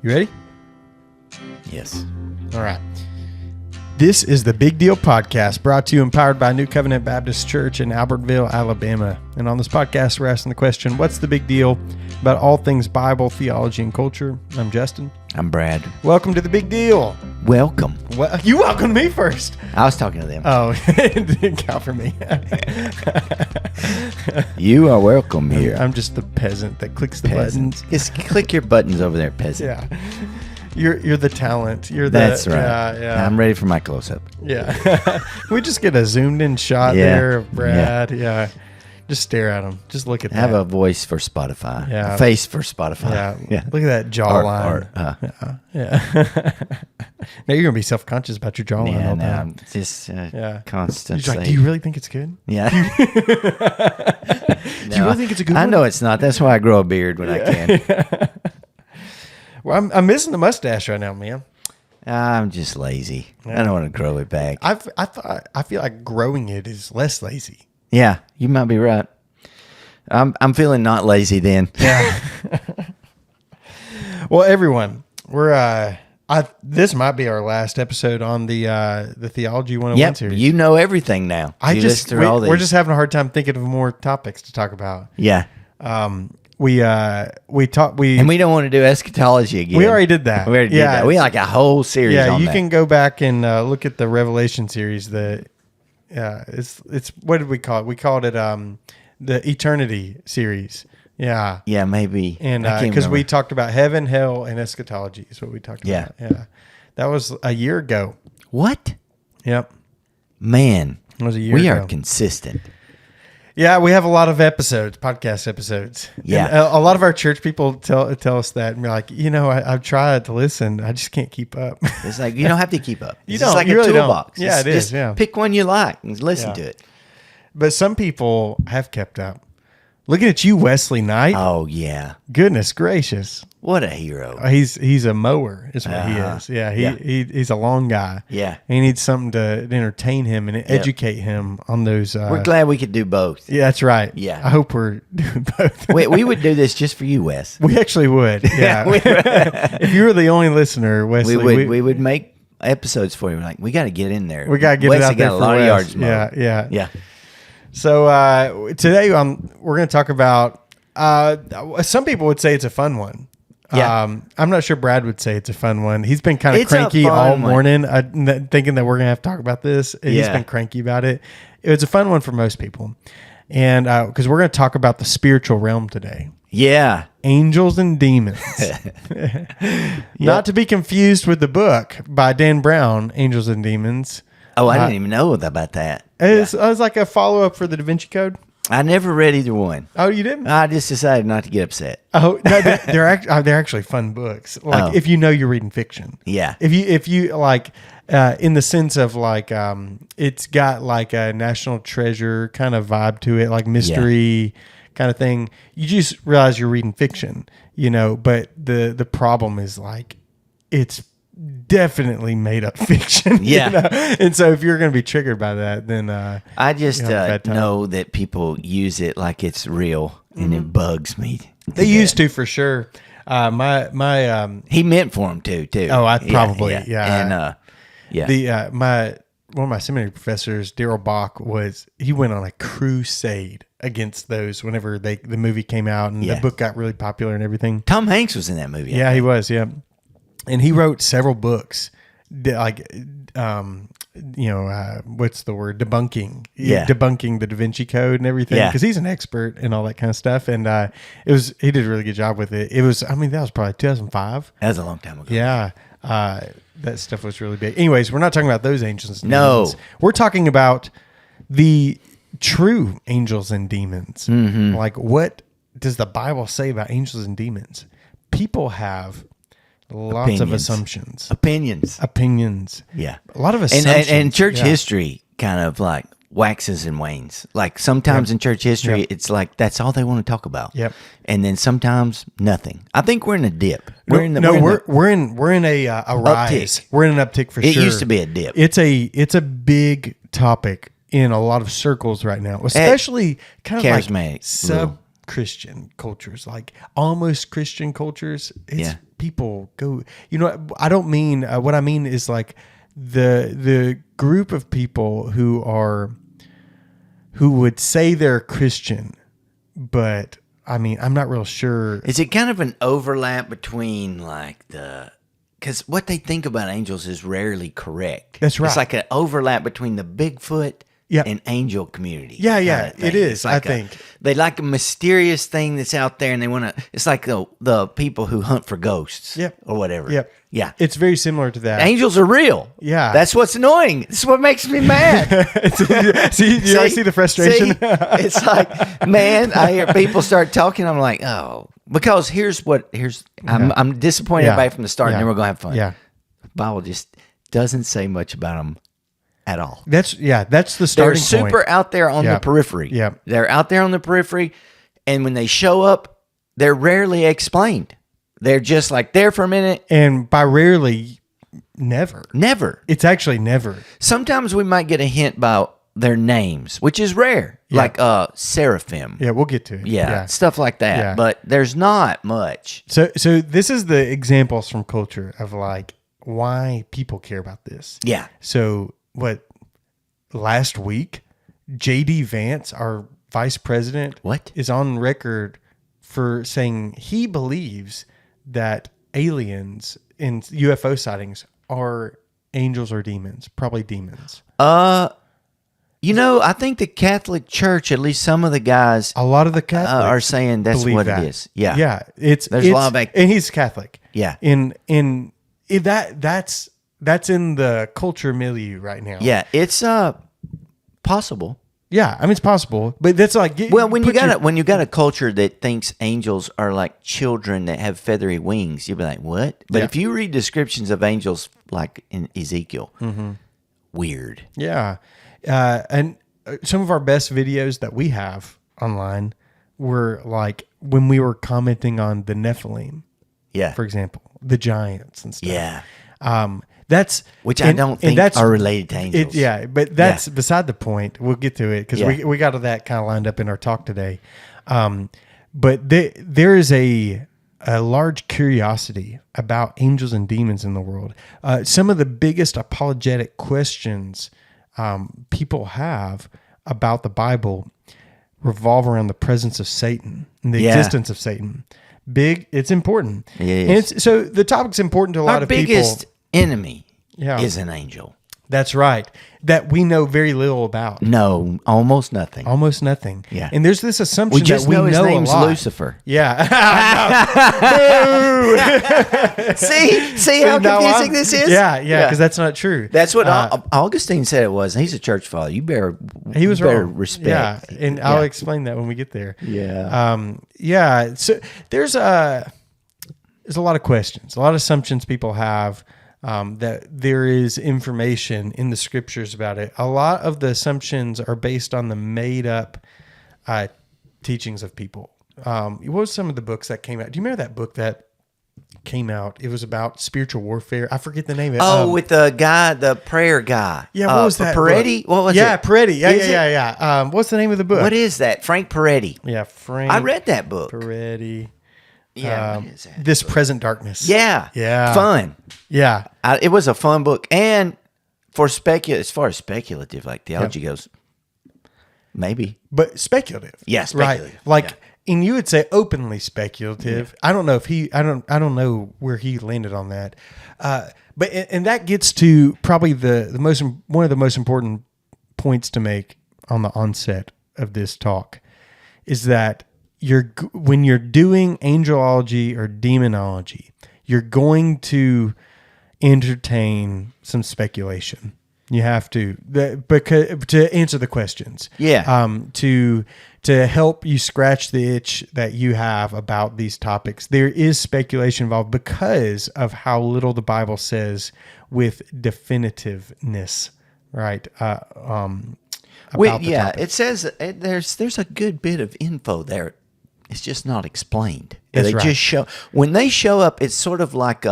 You ready? Yes. All right. This is the Big Deal Podcast, brought to you and powered by New Covenant Baptist Church in Albertville, Alabama. And on this podcast, we're asking the question, what's the big deal about all things Bible, theology, and culture? I'm Justin. I'm Brad. Welcome to the Big Deal. Welcome. Well, you welcomed me first. I was talking to them. Oh, it didn't count for me. You are welcome here. I'm just the peasant that clicks the buttons. Just click your buttons over there, peasant. Yeah. You're the talent. You're the. That's right. Yeah. I'm ready for my close-up. Yeah. We just get a zoomed in shot there of Brad. Yeah. Just stare at him. Just look at that. Have a voice for Spotify. Yeah. A face for Spotify. Yeah. Look at that jawline. Yeah. Now you're going to be self-conscious about your jawline. Yeah, all now time. I'm just constant. You're like, do you really think it's good? Yeah. Do you really think it's a good one? I know it's not. That's why I grow a beard when I can. Well, I'm missing the mustache right now, man. I'm just lazy. Yeah. I don't want to grow it back. I feel like growing it is less lazy. Yeah, you might be right. I'm feeling not lazy then. Yeah. Well, everyone, we're this might be our last episode on the Theology 101 series. You know everything now. We're just having a hard time thinking of more topics to talk about. Yeah. We don't want to do eschatology again. We already did that. We already did that. We like a whole series on that. Yeah, you can go back and look at the Revelation series. It's what did we call it? We called it the Eternity series. Yeah. Yeah, maybe. And because we talked about heaven, hell, and eschatology is what we talked about. Yeah. That was a year ago. What? Yep. Man. It was a year ago. We are consistent. Yeah, we have a lot of podcast episodes. Yeah. And a lot of our church people tell us that, and we're like, I've tried to listen. I just can't keep up. It's like, you don't have to keep up. It's like you a really toolbox. Don't. Yeah, just pick one you like and listen to it. But some people have kept up. Looking at you, Wesley Knight. Oh, yeah. Goodness gracious. What a hero. He's a mower is what he is. Yeah, he's a long guy. Yeah. He needs something to entertain him and educate him on those. We're glad we could do both. Yeah, that's right. Yeah. I hope we're doing both. we would do this just for you, Wes. We actually would. Yeah. If you were the only listener, Wesley. We would make episodes for you. We're like, we got to get in there. We got to get it out there for a lot of yards mowed. Yeah. So today we're going to talk about, some people would say it's a fun one. Yeah. I'm not sure Brad would say it's a fun one. He's been kind of cranky all morning, thinking that we're going to have to talk about this. He's been cranky about it. It's a fun one for most people. And because we're going to talk about the spiritual realm today. Yeah. Angels and Demons. Not to be confused with the book by Dan Brown, Angels and Demons. Oh, I didn't even know about that. It was like a follow-up for the Da Vinci Code. I never read either one. Oh, you didn't? I just decided not to get upset. Oh, no, they're actually fun books. Like if you know you're reading fiction. Yeah. If you like, in the sense of like, it's got like a National Treasure kind of vibe to it, like mystery kind of thing. You just realize you're reading fiction, But the problem is like, it's definitely made up fiction. Yeah. And so if you're going to be triggered by that, then I just know that people use it like it's real, and it bugs me. They used to, for sure. My he meant for them too. Oh, I probably and one of my seminary professors, Daryl Bach, he went on a crusade against those whenever the movie came out and the book got really popular and everything. Tom Hanks was in that movie. Yeah, he was. Yeah. And he wrote several books, like, what's the word? Debunking. Yeah. Debunking the Da Vinci Code and everything. Yeah. Because he's an expert and all that kind of stuff. And he did a really good job with it. That was probably 2005. That was a long time ago. Yeah. That stuff was really big. Anyways, we're not talking about those angels and demons. No. We're talking about the true angels and demons. Mm-hmm. Like, what does the Bible say about angels and demons? People have lots of assumptions. Opinions. Yeah. A lot of assumptions. And church history kind of like waxes and wanes. Like sometimes in church history, it's like that's all they want to talk about. Yep. And then sometimes nothing. I think we're in a dip. We're in a rise. Uptick. We're in an uptick for sure. It used to be a dip. It's a big topic in a lot of circles right now, especially kind of charismatic, like Christian cultures, like almost Christian cultures. It's Yeah. people go. I don't mean what I mean is like the group of people who would say they're Christian, but I mean I'm not real sure. Is it kind of an overlap between like because what they think about angels is rarely correct. That's right. It's like an overlap between the Bigfoot Yeah. and angel community. Yeah, kinda thing. it is. It's like I think they like a mysterious thing that's out there, and they want to. It's like the people who hunt for ghosts, Yep. or whatever. Yep. Yeah. It's very similar to that. Angels are real. Yeah. That's what's annoying. This is what makes me mad. see, you always see the frustration. See? It's like, man, I hear people start talking. I'm like, oh, because I'm disappointed Yeah. everybody from the start, Yeah. and then we're gonna have fun. Yeah. The Bible just doesn't say much about them at all. That's the They're starting super point. out there on Yeah. the periphery. Yeah. They're out there on the periphery, and when they show up, they're rarely explained. They're just like there for a minute. And by rarely, never. Never. It's actually never. Sometimes we might get a hint about their names, which is rare, Yeah. like seraphim. Yeah, we'll get to it. Yeah, stuff like that. Yeah. But there's not much. So this is the examples from culture of like why people care about this. Yeah. So last week, JD Vance, our vice president, What? is on record for saying he believes that aliens in UFO sightings are angels or demons, probably demons. I think the Catholic Church, at least some of the guys, A lot of the Catholics are saying that's believe what that. it is. Yeah. Yeah. There's a lot of and he's Catholic. Yeah. That's in the culture milieu right now. Yeah, it's possible. Yeah, I mean it's possible, but that's like When you got a culture that thinks angels are like children that have feathery wings, you'll be like, what? But Yeah. if you read descriptions of angels like in Ezekiel, weird. Yeah. And some of our best videos that we have online were like when we were commenting on the Nephilim, Yeah. for example, the giants and stuff. Yeah. That's Which I don't think are related to angels. But that's beside the point. We'll get to it because we got to that kind of lined up in our talk today. But there is a large curiosity about angels and demons in the world. Some of the biggest apologetic questions people have about the Bible revolve around the presence of Satan and the existence of Satan. It's important. It is. And so the topic's important to a lot Our of people. biggest enemy Yeah. is an angel. That's right. That we know very little about. No, almost nothing. Almost nothing. Yeah. And there's this assumption We just that we know his know name's a lot. Lucifer. Yeah. See how No, confusing this is? Yeah, because that's not true. That's what Augustine said it was. And he's a church father. You better wrong. respect. Yeah, and I'll explain that when we get there. Yeah. So there's a lot of questions, a lot of assumptions people have that there is information in the scriptures about it. A lot of the assumptions are based on the made up teachings of people. What was some of the books that came out? Do you remember that book that came out? It was about spiritual warfare. I forget the name of it. Oh, with the guy, the prayer guy. Yeah, what was that? Peretti? Book? What was it? Yeah, Peretti. Yeah, Is it? yeah. What's the name of the book? What is that? Frank Peretti. Yeah, Frank. I read that book. Peretti. Yeah. What is that? This Present Darkness. Yeah. Yeah. Fun. Yeah. It was a fun book. And as far as speculative, like theology goes, maybe. But speculative. Yeah, speculative. Right. Like, Yeah. and you would say openly speculative. I don't know if I don't know where he landed on that. But that gets to probably one of the most important points to make on the onset of this talk is that when you're doing angelology or demonology, you're going to entertain some speculation. You have to because to answer the questions. Yeah. To help you scratch the itch that you have about these topics. There is speculation involved because of how little the Bible says with definitiveness, right? It says there's a good bit of info there. It's just not explained. That's they right. just when they show up. It's sort of like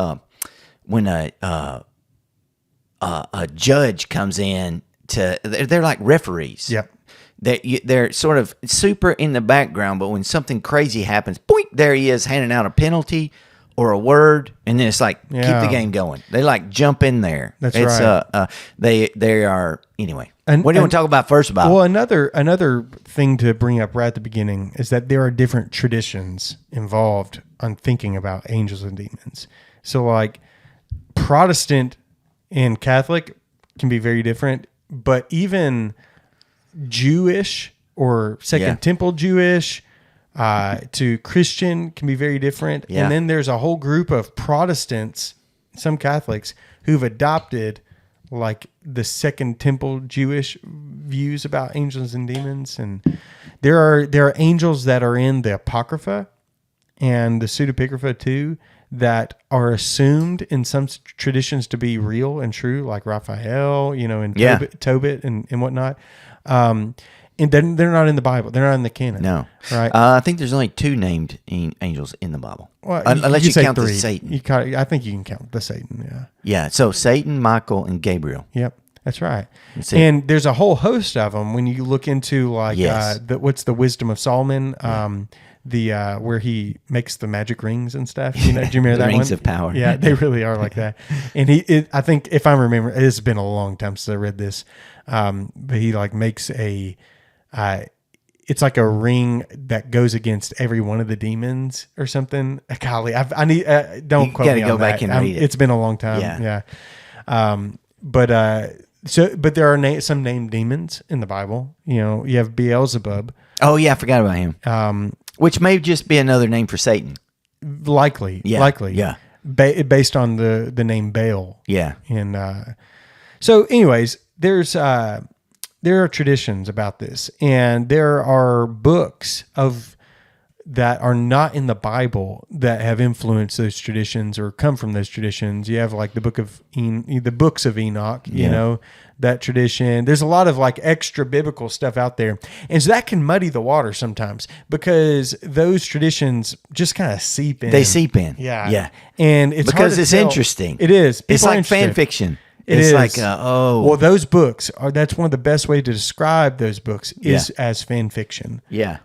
when a judge comes in they're like referees. Yep. they're sort of super in the background, but when something crazy happens, boink, there he is handing out a penalty or a word, and then it's like keep the game going. They like jump in there. That's right. They are anyway. And, what do you want to talk about first? Well, another thing to bring up right at the beginning is that there are different traditions involved on thinking about angels and demons. So like Protestant and Catholic can be very different, but even Jewish or Second Temple Jewish to Christian can be very different. Yeah. And then there's a whole group of Protestants, some Catholics, who've adopted like the Second Temple Jewish views about angels and demons. And there are angels that are in the Apocrypha and the Pseudepigrapha too, that are assumed in some traditions to be real and true, like Raphael, and Tobit and whatnot. And then they're not in the Bible. They're not in the canon. No. Right? I think there's only 2 named angels in the Bible. Well, unless you say count 3. the Satan. I think you can count the Satan, yeah. Yeah, so Satan, Michael, and Gabriel. Yep, that's right. And there's a whole host of them when you look into like what's the Wisdom of Solomon, where he makes the magic rings and stuff. Do you remember that rings one? of power. Yeah, they really are like that. And I think if I remember, it's been a long time since I read this, but he like makes it's like a ring that goes against every one of the demons or something. Golly, I need don't quote me on that. Go back and read it. It's been a long time. Yeah. But there are some named demons in the Bible. You have Beelzebub. Oh yeah, I forgot about him. Which may just be another name for Satan. Likely. Yeah. Based on the name Baal. Yeah. And so, anyways, there are traditions about this, and there are books that are not in the Bible that have influenced those traditions or come from those traditions. You have like the books of Enoch, that tradition. There's a lot of like extra biblical stuff out there. And so that can muddy the water sometimes because those traditions just kind of seep in. They seep in. Yeah. Yeah. And it's because hard to it's tell. interesting. It is. It's People are like fan interested. fiction. It It's is. like, well, those books that's one of the best way to describe those books is as fan fiction. Yeah.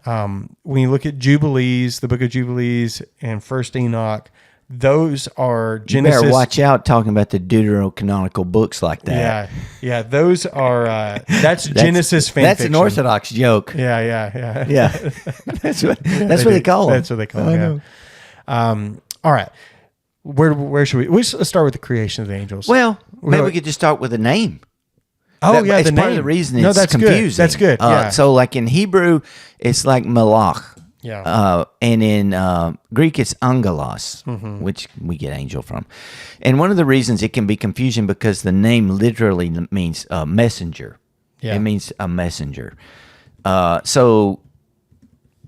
When you look at Jubilees, the book of Jubilees and First Enoch, those are Genesis. You better watch out talking about the deuterocanonical books like that. Yeah. Those are, that's Genesis fan That's fiction. an Orthodox joke. Yeah. Yeah. That's what they call them. That's what they call them. All right. Where should we? Let's start with the creation of the angels. Well, maybe we could just start with a name. Oh, It's the part name. of the reason No, it's that's confusing. good. That's good. Yeah. So, like in Hebrew, it's like malach. Yeah. And in Greek, it's angelos, which we get angel from. And one of the reasons it can be confusing because the name literally means messenger. Yeah. It means a messenger. So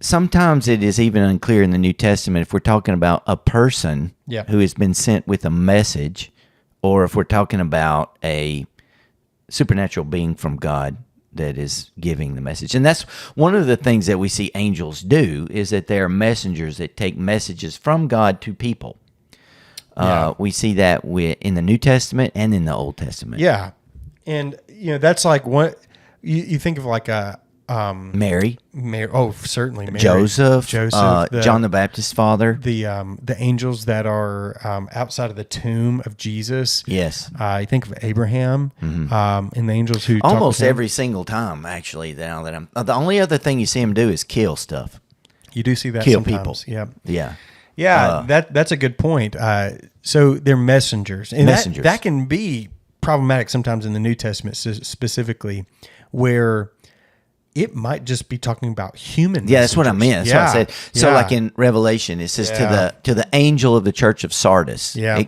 sometimes it is even unclear in the New Testament if we're talking about a person who has been sent with a message, or if we're talking about a supernatural being from God that is giving the message. And that's one of the things that we see angels do, is that they're messengers that take messages from God to people. We see that in the New Testament and in the Old Testament. Yeah. And, that's like what you think of like a... Mary. Oh, certainly Mary. Joseph, John the Baptist's father. The angels that are outside of the tomb of Jesus. Yes. You think of Abraham and the angels who almost talk with him. every single time, actually. Now that I'm the only other thing you see him do is kill stuff. You do see that kill sometimes. people. Yeah. That's a good point. So they're messengers, and that can be problematic sometimes in the New Testament specifically, where it might just be talking about human. Yeah, that's what I meant. That's what I said. So, Yeah. like in Revelation, it says to the angel of the church of Sardis. Yeah.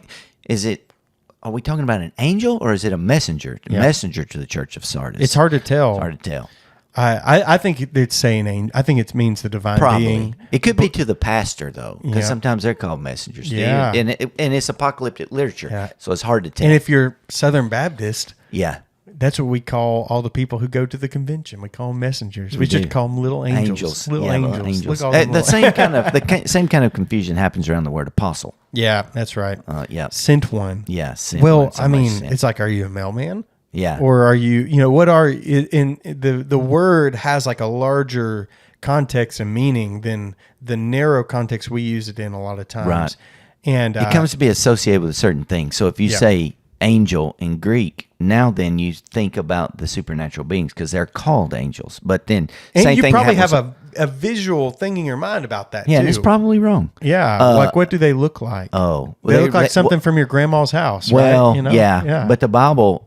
Are we talking about an angel or is it a messenger? A messenger to the church of Sardis. It's hard to tell. It's hard to tell. I think it's saying I think it means the divine being. It could be to the pastor though, because Yeah. sometimes they're called messengers. Yeah. And it's apocalyptic literature, so it's hard to tell. And if you're Southern Baptist, yeah. That's what we call all the people who go to the convention. We call them messengers. We should call them little angels. Little angels. Look, all them the same kind of confusion happens around the word apostle. Yeah, that's right. Yeah. Sent one. Yeah. Well, I mean, it's like, are you a mailman? Yeah. Or are you, what are in the word has like a larger context and meaning than the narrow context we use it in a lot of times. Right. And it comes to be associated with a certain thing. So if you say angel in Greek, now then you think about the supernatural beings because they're called angels. But then and you probably have a visual thing in your mind about that, yeah, too. and it's probably wrong. Yeah, like what do they look like? Oh. They look like something from your grandma's house, well, right? Yeah. But the Bible,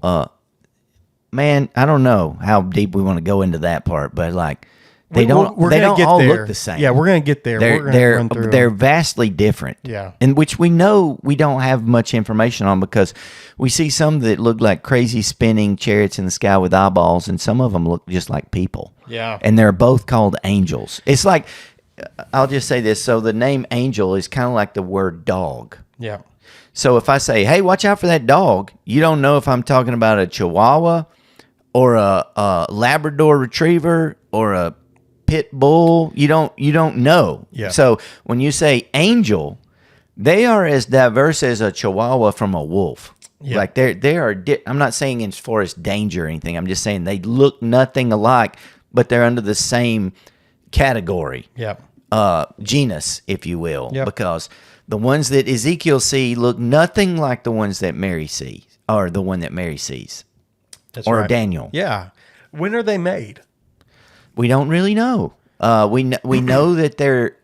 man, I don't know how deep we want to go into that part, but like they don't all look the same. Yeah, we're going to get there. They're vastly different. Yeah. And which we know we don't have much information on because we see some that look like crazy spinning chariots in the sky with eyeballs, and some of them look just like people. Yeah. And they're both called angels. It's like, I'll just say this. So the name angel is kind of like the word dog. Yeah. So if I say, hey, watch out for that dog, you don't know if I'm talking about a Chihuahua or a Labrador Retriever or a pit bull. You don't know. Yeah. So when you say angel, they are as diverse as a Chihuahua from a wolf. Yeah. Like they are. I'm not saying as far as danger or anything. I'm just saying they look nothing alike, but they're under the same category. Yep. Genus, if you will, yep. Because the ones that Ezekiel see look nothing like the ones that Mary sees, or the one that Mary sees. That's or right. Daniel. Yeah. When are they made? We don't really know. We know that they're.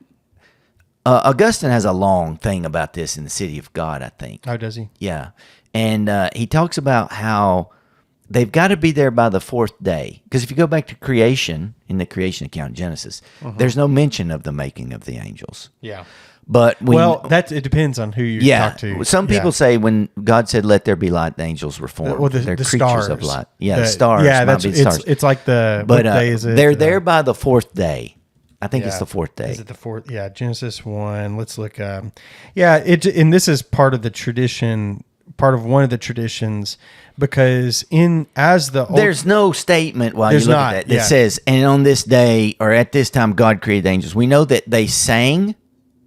Augustine has a long thing about this in the City of God, I think. Oh, does he? Yeah. And he talks about how they've got to be there by the fourth day. Because if you go back to creation, in the creation account, Genesis, there's no mention of the making of the angels. Yeah. But it depends on who you talk to. Some people say when God said, "Let there be light," the angels were formed. Well, they're creatures stars. of light. Yeah, the stars. Yeah, might be the stars. It's like the. But what day is it? They're there by the fourth day. I think it's the fourth day. Is it the fourth? Yeah, Genesis 1. Let's look. And this is part of the tradition. Part of one of the traditions, because there's no statement while you look at that says, "And on this day or at this time, God created the angels." We know that they sang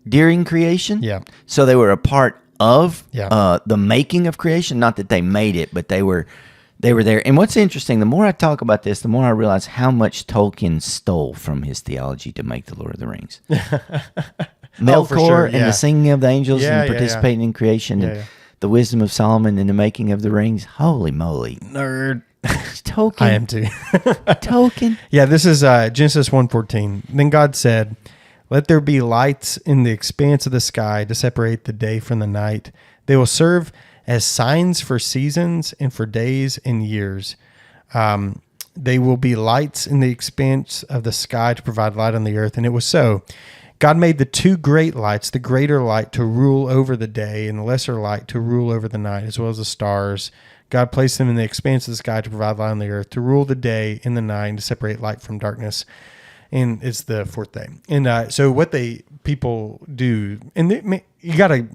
during creation. Yeah. So they were a part of the making of creation. Not that they made it, but they were there. And what's interesting, the more I talk about this, the more I realize how much Tolkien stole from his theology to make The Lord of the Rings. Melkor and the singing of the angels and participating in creation and the wisdom of Solomon and the making of the rings. Holy moly. Nerd. Tolkien. I am too. Tolkien. Yeah, this is Genesis 1:14. Then God said, "Let there be lights in the expanse of the sky to separate the day from the night. They will serve as signs for seasons and for days and years. They will be lights in the expanse of the sky to provide light on the earth." And it was so. God made the two great lights, the greater light to rule over the day and the lesser light to rule over the night, as well as the stars. God placed them in the expanse of the sky to provide light on the earth, to rule the day and the night, and to separate light from darkness. And it's the fourth day. And so what people do, and you got to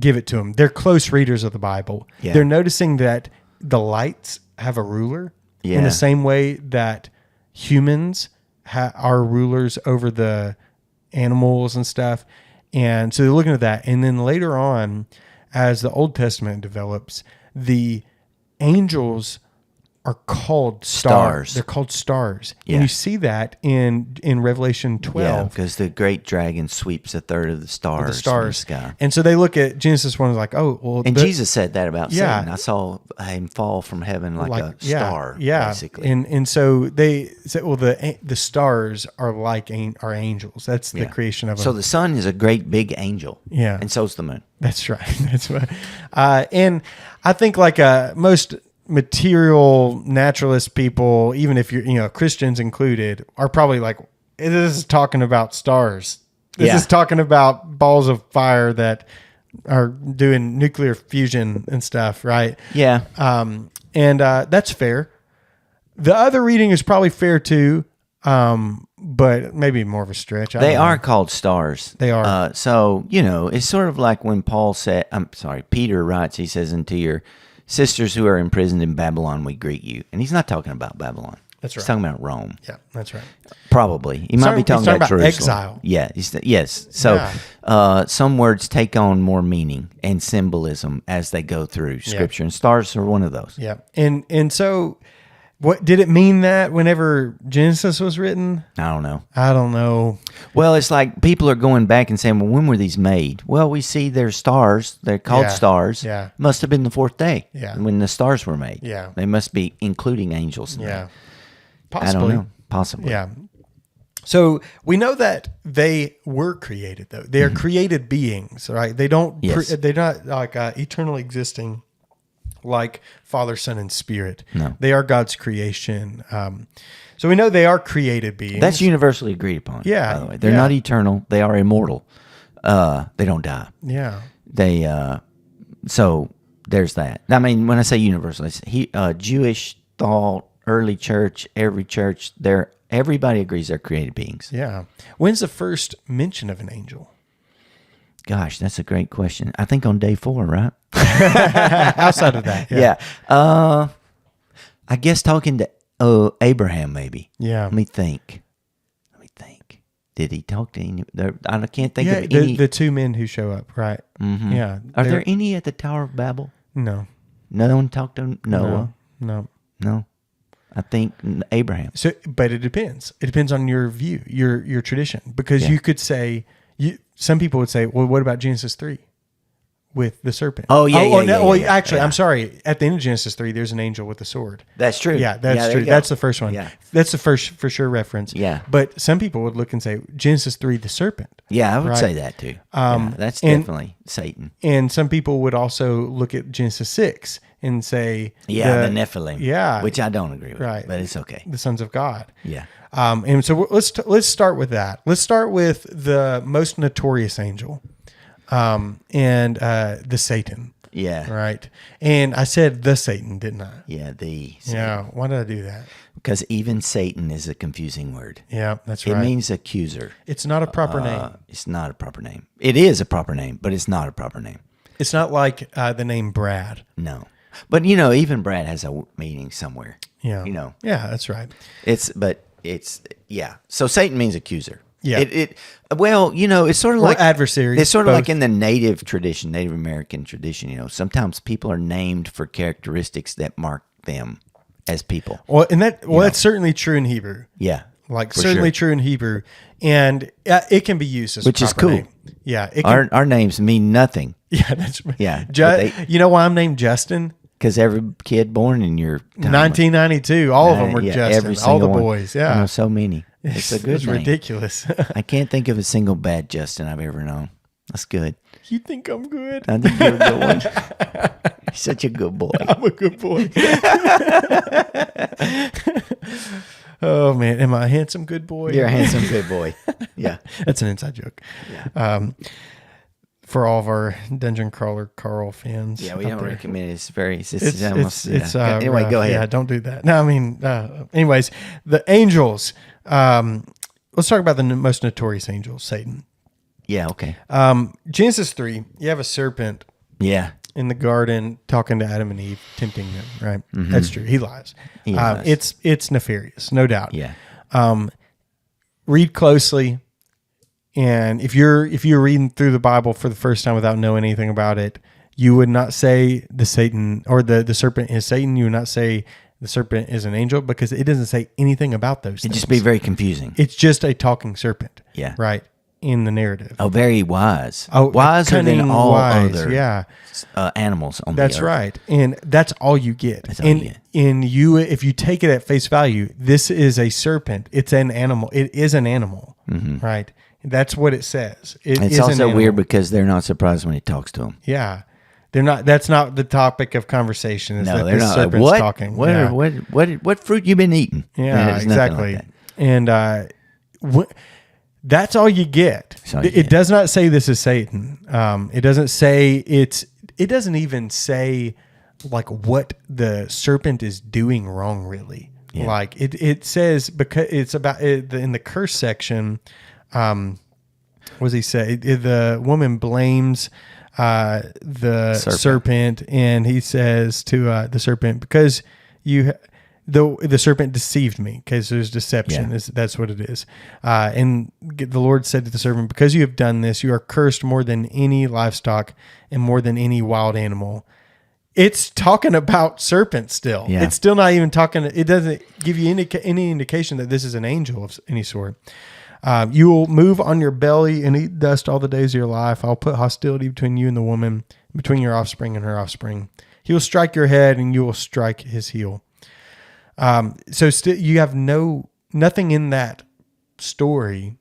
give it to them. They're close readers of the Bible. Yeah. They're noticing that the lights have a ruler in the same way that humans are rulers over the animals and stuff. And so they're looking at that. And then later on, as the Old Testament develops, the angels are called stars. They're called stars. Yeah. And you see that in Revelation 12. Yeah, because the great dragon sweeps a third of the stars from the sky. And so they look at Genesis 1 and like, oh, well. And Jesus said that about Satan. I saw him fall from heaven like a star, basically. And so they say, well, the stars are like our angels. That's the creation of them. So the sun is a great big angel. Yeah. And so's the moon. That's right. That's right. And I think like most material naturalist people, even if you're Christians included, are probably like, this is talking about stars. This is talking about balls of fire that are doing nuclear fusion and stuff, right? Yeah. And that's fair. The other reading is probably fair too, but maybe more of a stretch. They are called stars. They are. So, it's sort of like when Peter writes, he says, "Unto your sisters who are imprisoned in Babylon, we greet you." And he's not talking about Babylon. That's right. He's talking about Rome. Yeah, that's right. Probably. He might be talking about Jerusalem. Exile. Yeah. Yes. So some words take on more meaning and symbolism as they go through Scripture, and stars are one of those. Yeah. And so what did it mean that whenever Genesis was written? I don't know. Well, it's like people are going back and saying, well, when were these made? Well, we see they're stars. They're called stars. Yeah. Must have been the fourth day when the stars were made. Yeah. They must be including angels in that. Possibly. I don't know. Possibly. Yeah. So we know that they were created, though. They are created beings, right? They don't. They're not like eternally existing, like Father, Son, and Spirit. No. They are God's creation. So we know they are created beings. That's universally agreed upon. Yeah. By the way, they're not eternal. They are immortal. They don't die. Yeah. They. So there's that. I mean, when I say universal, it's Jewish thought. Early church, every church, everybody agrees they're created beings. Yeah. When's the first mention of an angel? Gosh, that's a great question. I think on day 4, right? Outside of that, yeah. I guess talking to Abraham, maybe. Yeah. Let me think. Did he talk to any? I can't think of any. The 2 men who show up, right? Mm-hmm. Yeah. Are there any at the Tower of Babel? No. No one talked to Noah? No. I think Abraham. So, but it depends. It depends on your view, your tradition, because you could say some people would say, well, what about Genesis 3 with the serpent? Actually, I'm sorry. At the end of Genesis 3, there's an angel with a sword. That's true. Yeah, that's true. That's the first one. Yeah. That's the first for sure reference. Yeah. But some people would look and say Genesis 3, the serpent. Yeah, I would say that too. That's definitely Satan. And some people would also look at Genesis 6 and say, the Nephilim. Yeah. Which I don't agree with. Right. But it's okay. The sons of God. Yeah. And so let's start with that. Let's start with the most notorious angel, and the Satan. Yeah. Right. And I said the Satan, didn't I? Yeah, the Satan. Yeah. Why did I do that? Because even Satan is a confusing word. Yeah, that's right. It means accuser. It's not a proper name. It's not a proper name. It is a proper name, but it's not a proper name. It's not like the name Brad. No. But, even Brad has a meaning somewhere. Yeah. Yeah, that's right. So Satan means accuser. Yeah. It's sort of like adversary. It's sort of like in the Native American tradition. Sometimes people are named for characteristics that mark them as people. Well, that's certainly true in Hebrew. Yeah. Certainly true in Hebrew, and it can be used as which a proper is cool. Name. Yeah. Our names mean nothing. Yeah, that's right. Yeah. You know why I'm named Justin? Because every kid born in your time, 1992, all of them were Justin. All the boys. Yeah. I know so many. It's a good name. Ridiculous. I can't think of a single bad Justin I've ever known. That's good. You think I'm good? I think you're a good one. You're such a good boy. I'm a good boy. Oh, man. Am I a handsome good boy? You're a handsome good boy. Yeah. That's an inside joke. Yeah. For all of our Dungeon Crawler Carl fans. Yeah, we don't recommend it. It's very... Anyway, go ahead. Yeah, don't do that. No, I mean, anyways, the angels. Let's talk about the most notorious angel, Satan. Yeah, okay. Genesis 3, you have a serpent in the garden talking to Adam and Eve, tempting them, right? Mm-hmm. That's true. He lies. It's nefarious, no doubt. Yeah. Read closely, and if you're reading through the Bible for the first time without knowing anything about it, you would not say the Satan or the serpent is Satan. You would not say the serpent is an angel, because it doesn't say anything about those things. It'd just be very confusing. It's just a talking serpent. Yeah. Right. In the narrative. Oh, very wise. Wiser than all other animals on the earth. That's right. And that's all you get. That's all you get. If you take it at face value, this is a serpent. It's an animal. It is an animal. Mm-hmm. Right. That's what it says. It's also weird because they're not surprised when he talks to them. Yeah. They're not. That's not the topic of conversation. No, they're not. Serpent's talking. What fruit you been eating? Yeah, exactly. Like that. And that's all you get. It does not say this is Satan. It doesn't say it doesn't even say like what the serpent is doing wrong, really. Yeah. Like it says, because it's about in the curse section. What does he say? The woman blames the serpent, and he says to the serpent, because the serpent deceived me. Okay, so there's deception. Yeah. That's what it is. And the Lord said to the serpent, because you have done this, you are cursed more than any livestock and more than any wild animal. It's talking about serpents still. Yeah. It's still not even talking. It doesn't give you any indication that this is an angel of any sort. You will move on your belly and eat dust all the days of your life. I'll put hostility between you and the woman, between your offspring and her offspring. He will strike your head and you will strike his heel. So you have nothing in that story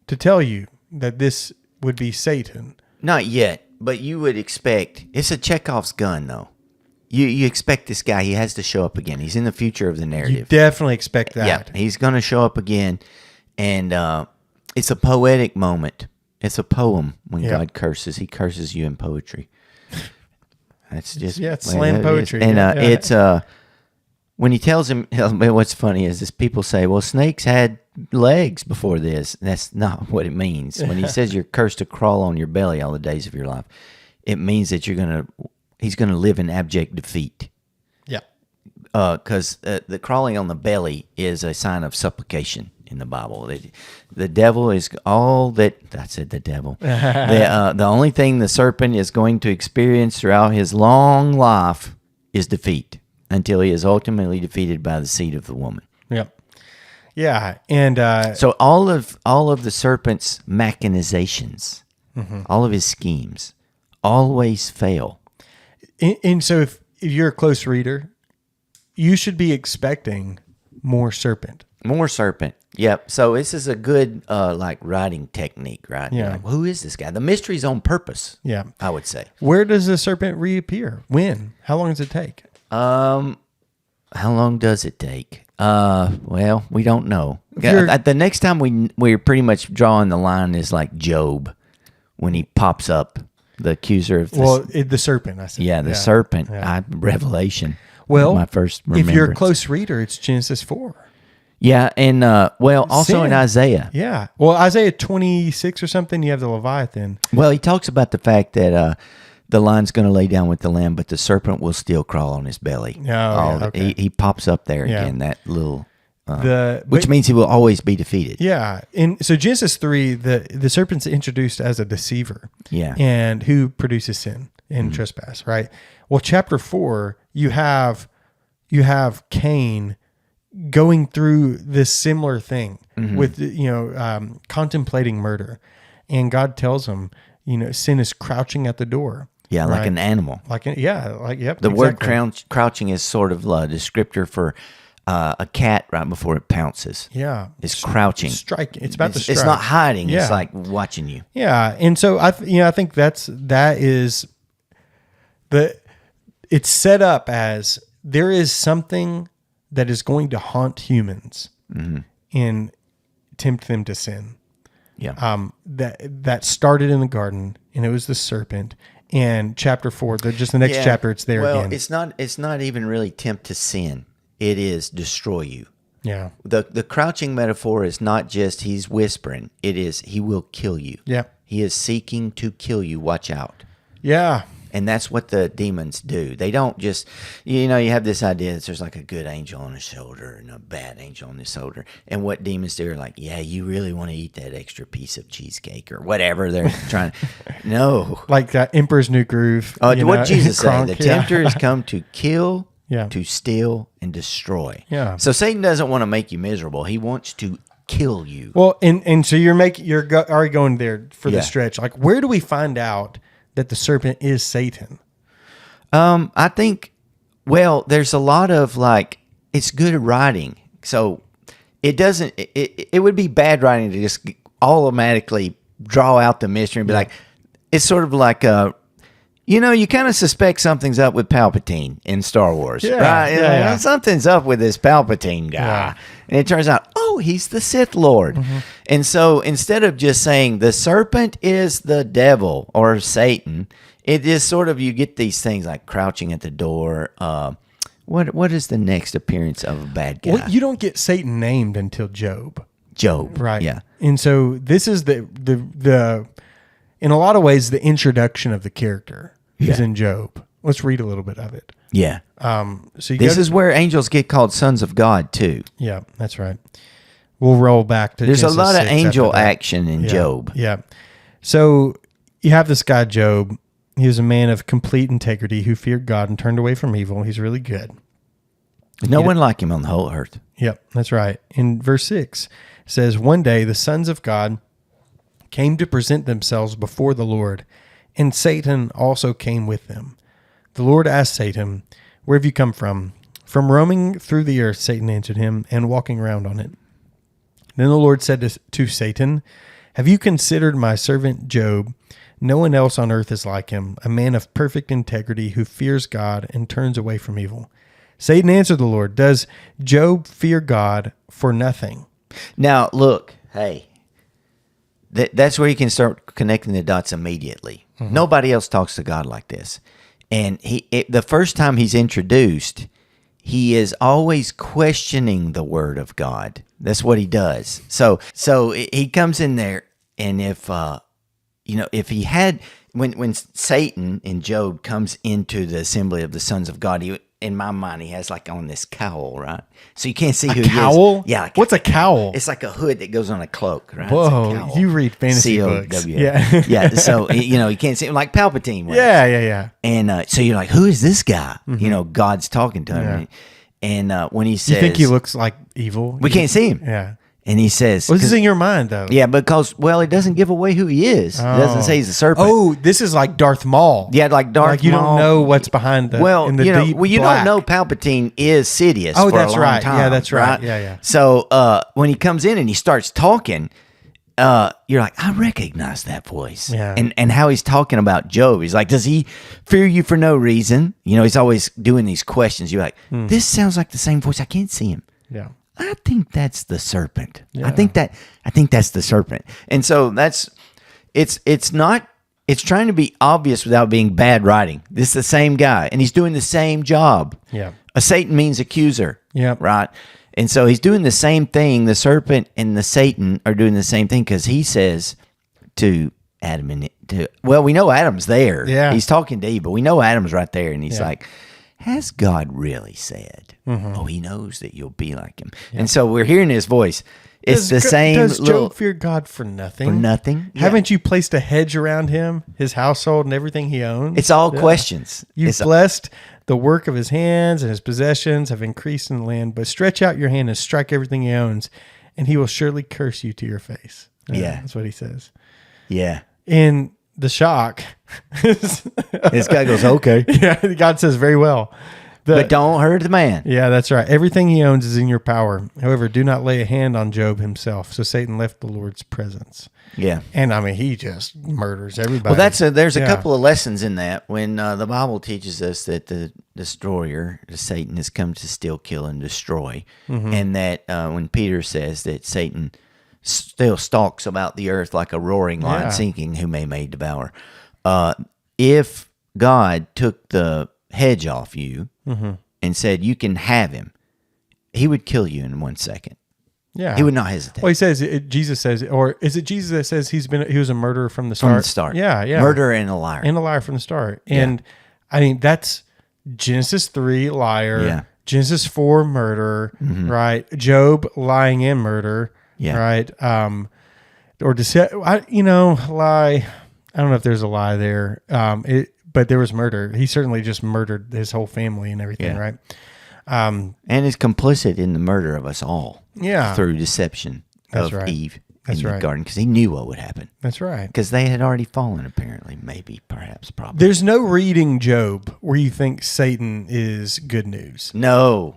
to tell you that this would be Satan. Not yet, but you would expect. It's a Chekhov's gun, though. You expect this guy. He has to show up again. He's in the future of the narrative. You definitely expect that. Yeah, he's going to show up again, and it's a poetic moment. It's a poem when God curses. He curses you in poetry. That's just it's slam poetry, and it's when he tells him. What's funny is people say, "Well, snakes had legs before this." That's not what it means. When he says you're cursed to crawl on your belly all the days of your life, it means that he's gonna live in abject defeat. Yeah, because the crawling on the belly is a sign of supplication in the Bible. The devil is all that. I said the devil. The only thing the serpent is going to experience throughout his long life is defeat until he is ultimately defeated by the seed of the woman. Yep. Yeah, and so all of the serpent's machinations, all of his schemes, always fail. And so if you're a close reader, you should be expecting more serpent. More serpent. Yep. So this is a good writing technique, right? Yeah. Like, who is this guy? The mystery's on purpose. Yeah. I would say. Where does the serpent reappear? When? How long does it take? How long does it take? Well, we don't know. The next time we're pretty much drawing the line is like Job, when he pops up, the accuser of the serpent. I said. Yeah, the serpent. Yeah. Revelation. Well, my first remembrance. If you're a close reader, it's Genesis 4. Yeah, and also in Isaiah. Yeah. Well, Isaiah 26 or something, you have the Leviathan. Well, he talks about the fact that the lion's going to lay down with the lamb, but the serpent will still crawl on his belly. Okay. He pops up there again, that little, which means he will always be defeated. Yeah. And so Genesis 3, the serpent's introduced as a deceiver. Yeah. And who produces sin and trespass, right? Well, chapter 4, you have Cain going through this similar thing with, contemplating murder. And God tells him, sin is crouching at the door. Yeah, right? Like an animal. Yep. The word crouching is sort of a descriptor for a cat right before it pounces. Yeah. It's crouching. Striking. It's about to strike. It's not hiding. Yeah. It's like watching you. Yeah. And so I think that is it's set up as there is something that is going to haunt humans and tempt them to sin. Yeah. That started in the garden, and it was the serpent. And chapter 4, just the next chapter, it's there again. Well, it's not even really tempt to sin. It is destroy you. Yeah. The crouching metaphor is not just he's whispering. It is he will kill you. Yeah. He is seeking to kill you. Watch out. Yeah. And that's what the demons do. They don't just, you have this idea that there's like a good angel on the shoulder and a bad angel on the shoulder. And what demons do are like, yeah, you really want to eat that extra piece of cheesecake or whatever they're trying. No. Like Emperor's New Groove. What did Jesus say? The tempter has come to kill, to steal, and destroy. Yeah. So Satan doesn't want to make you miserable. He wants to kill you. Well, and so you're already going there for the stretch. Like, where do we find out that the serpent is Satan? I think, there's a lot of it's good writing. So it doesn't, it would be bad writing to just automatically draw out the mystery and be like, it's sort of like, you kind of suspect something's up with Palpatine in Star Wars, right? Yeah. Something's up with this Palpatine guy. Yeah. And it turns out, he's the Sith Lord. Mm-hmm. And so instead of just saying the serpent is the devil or Satan, it is sort of, you get these things like crouching at the door. What is the next appearance of a bad guy? Well, you don't get Satan named until Job. Right. Yeah. And so this is the in a lot of ways, the introduction of the character is in Job. Let's read a little bit of it. Yeah. So this is where angels get called sons of God too. Yeah, that's right. We'll roll back to There's Genesis a lot of 6 angel after that. action in Job. Yeah. So you have this guy, Job. He was a man of complete integrity who feared God and turned away from evil. He's really good. No one like him on the whole earth. Yep, that's right. In verse 6, it says, one day the sons of God came to present themselves before the Lord, and Satan also came with them. The Lord asked Satan, where have you come from? From roaming through the earth, Satan answered him, and walking around on it. Then the Lord said to Satan, have you considered my servant Job? No one else on earth is like him, a man of perfect integrity who fears God and turns away from evil. Satan answered the Lord, does Job fear God for nothing? Now, look, hey, that's where you can start connecting the dots immediately. Mm-hmm. Nobody else talks to God like this. And the first time he's introduced, he is always questioning the word of God. That's what he does. So he comes in there, and if he had, when Satan in Job comes into the assembly of the sons of God, in my mind, he has like on this cowl, right? So you can't see who he is. Cowl? Yeah. Like what's a cowl? It's like a hood that goes on a cloak, right? Whoa, you read fantasy books. C-O-W. Yeah. Yeah. So, you can't see him like Palpatine was. Yeah. And so you're like, who is this guy? Mm-hmm. God's talking to him. Yeah. And when he says... You think he looks like evil? We can't see him. Yeah. And he says... What's in your mind, though? Yeah, because, it doesn't give away who he is. It doesn't say he's a serpent. Oh, this is like Darth Maul. Yeah, like Darth Maul. Like you don't know what's behind the deep you black. don't know Palpatine is Sidious for that's a long right. time. Yeah, that's right. Yeah. So when he comes in and he starts talking, you're like, I recognize that voice. Yeah. And how he's talking about Job. He's like, does he fear you for no reason? He's always doing these questions. You're like, this sounds like the same voice. I can't see him. Yeah. I think that's the serpent. Yeah. I think that's the serpent. And so it's trying to be obvious without being bad writing. This is the same guy, and he's doing the same job. Yeah. A Satan means accuser. Yeah. Right. And so he's doing the same thing. The serpent and the Satan are doing the same thing because he says to Adam we know Adam's there. Yeah. He's talking to Eve, but we know Adam's right there, and he's like, has God really said? Mm-hmm. Oh, he knows that you'll be like him. Yeah. And so we're hearing his voice. It's the same. Does Job fear God for nothing? For nothing? Yeah. Haven't you placed a hedge around him, his household, and everything he owns? It's all questions. You've blessed the work of his hands, and his possessions have increased in the land. But stretch out your hand and strike everything he owns, and he will surely curse you to your face. Yeah. That's what he says. Yeah. In the shock, this guy goes, okay. Yeah, God says, very well. But don't hurt the man. Yeah, that's right. Everything he owns is in your power. However, do not lay a hand on Job himself. So Satan left the Lord's presence. Yeah. And he just murders everybody. Well, there's a couple of lessons in that when the Bible teaches us that the destroyer, Satan, has come to steal, kill, and destroy. Mm-hmm. And that when Peter says that Satan still stalks about the earth like a roaring lion, seeking whom he may devour. If God took the hedge off you and said you can have him, he would kill you in 1 second. Yeah, he would not hesitate. Well, he says Jesus says, or is it Jesus that says he was a murderer from the start? From the start, yeah, murderer and a liar, from the start. And that's Genesis 3 liar, Genesis 4 murder, right? Job lying and murder, right? Or lie. I don't know if there's a lie there. But there was murder. He certainly just murdered his whole family and everything, right? And is complicit in the murder of us all. Yeah. Through deception of Eve in the garden, because he knew what would happen. That's right. Because they had already fallen, apparently, maybe, perhaps, probably. There's no reading Job where you think Satan is good news. No.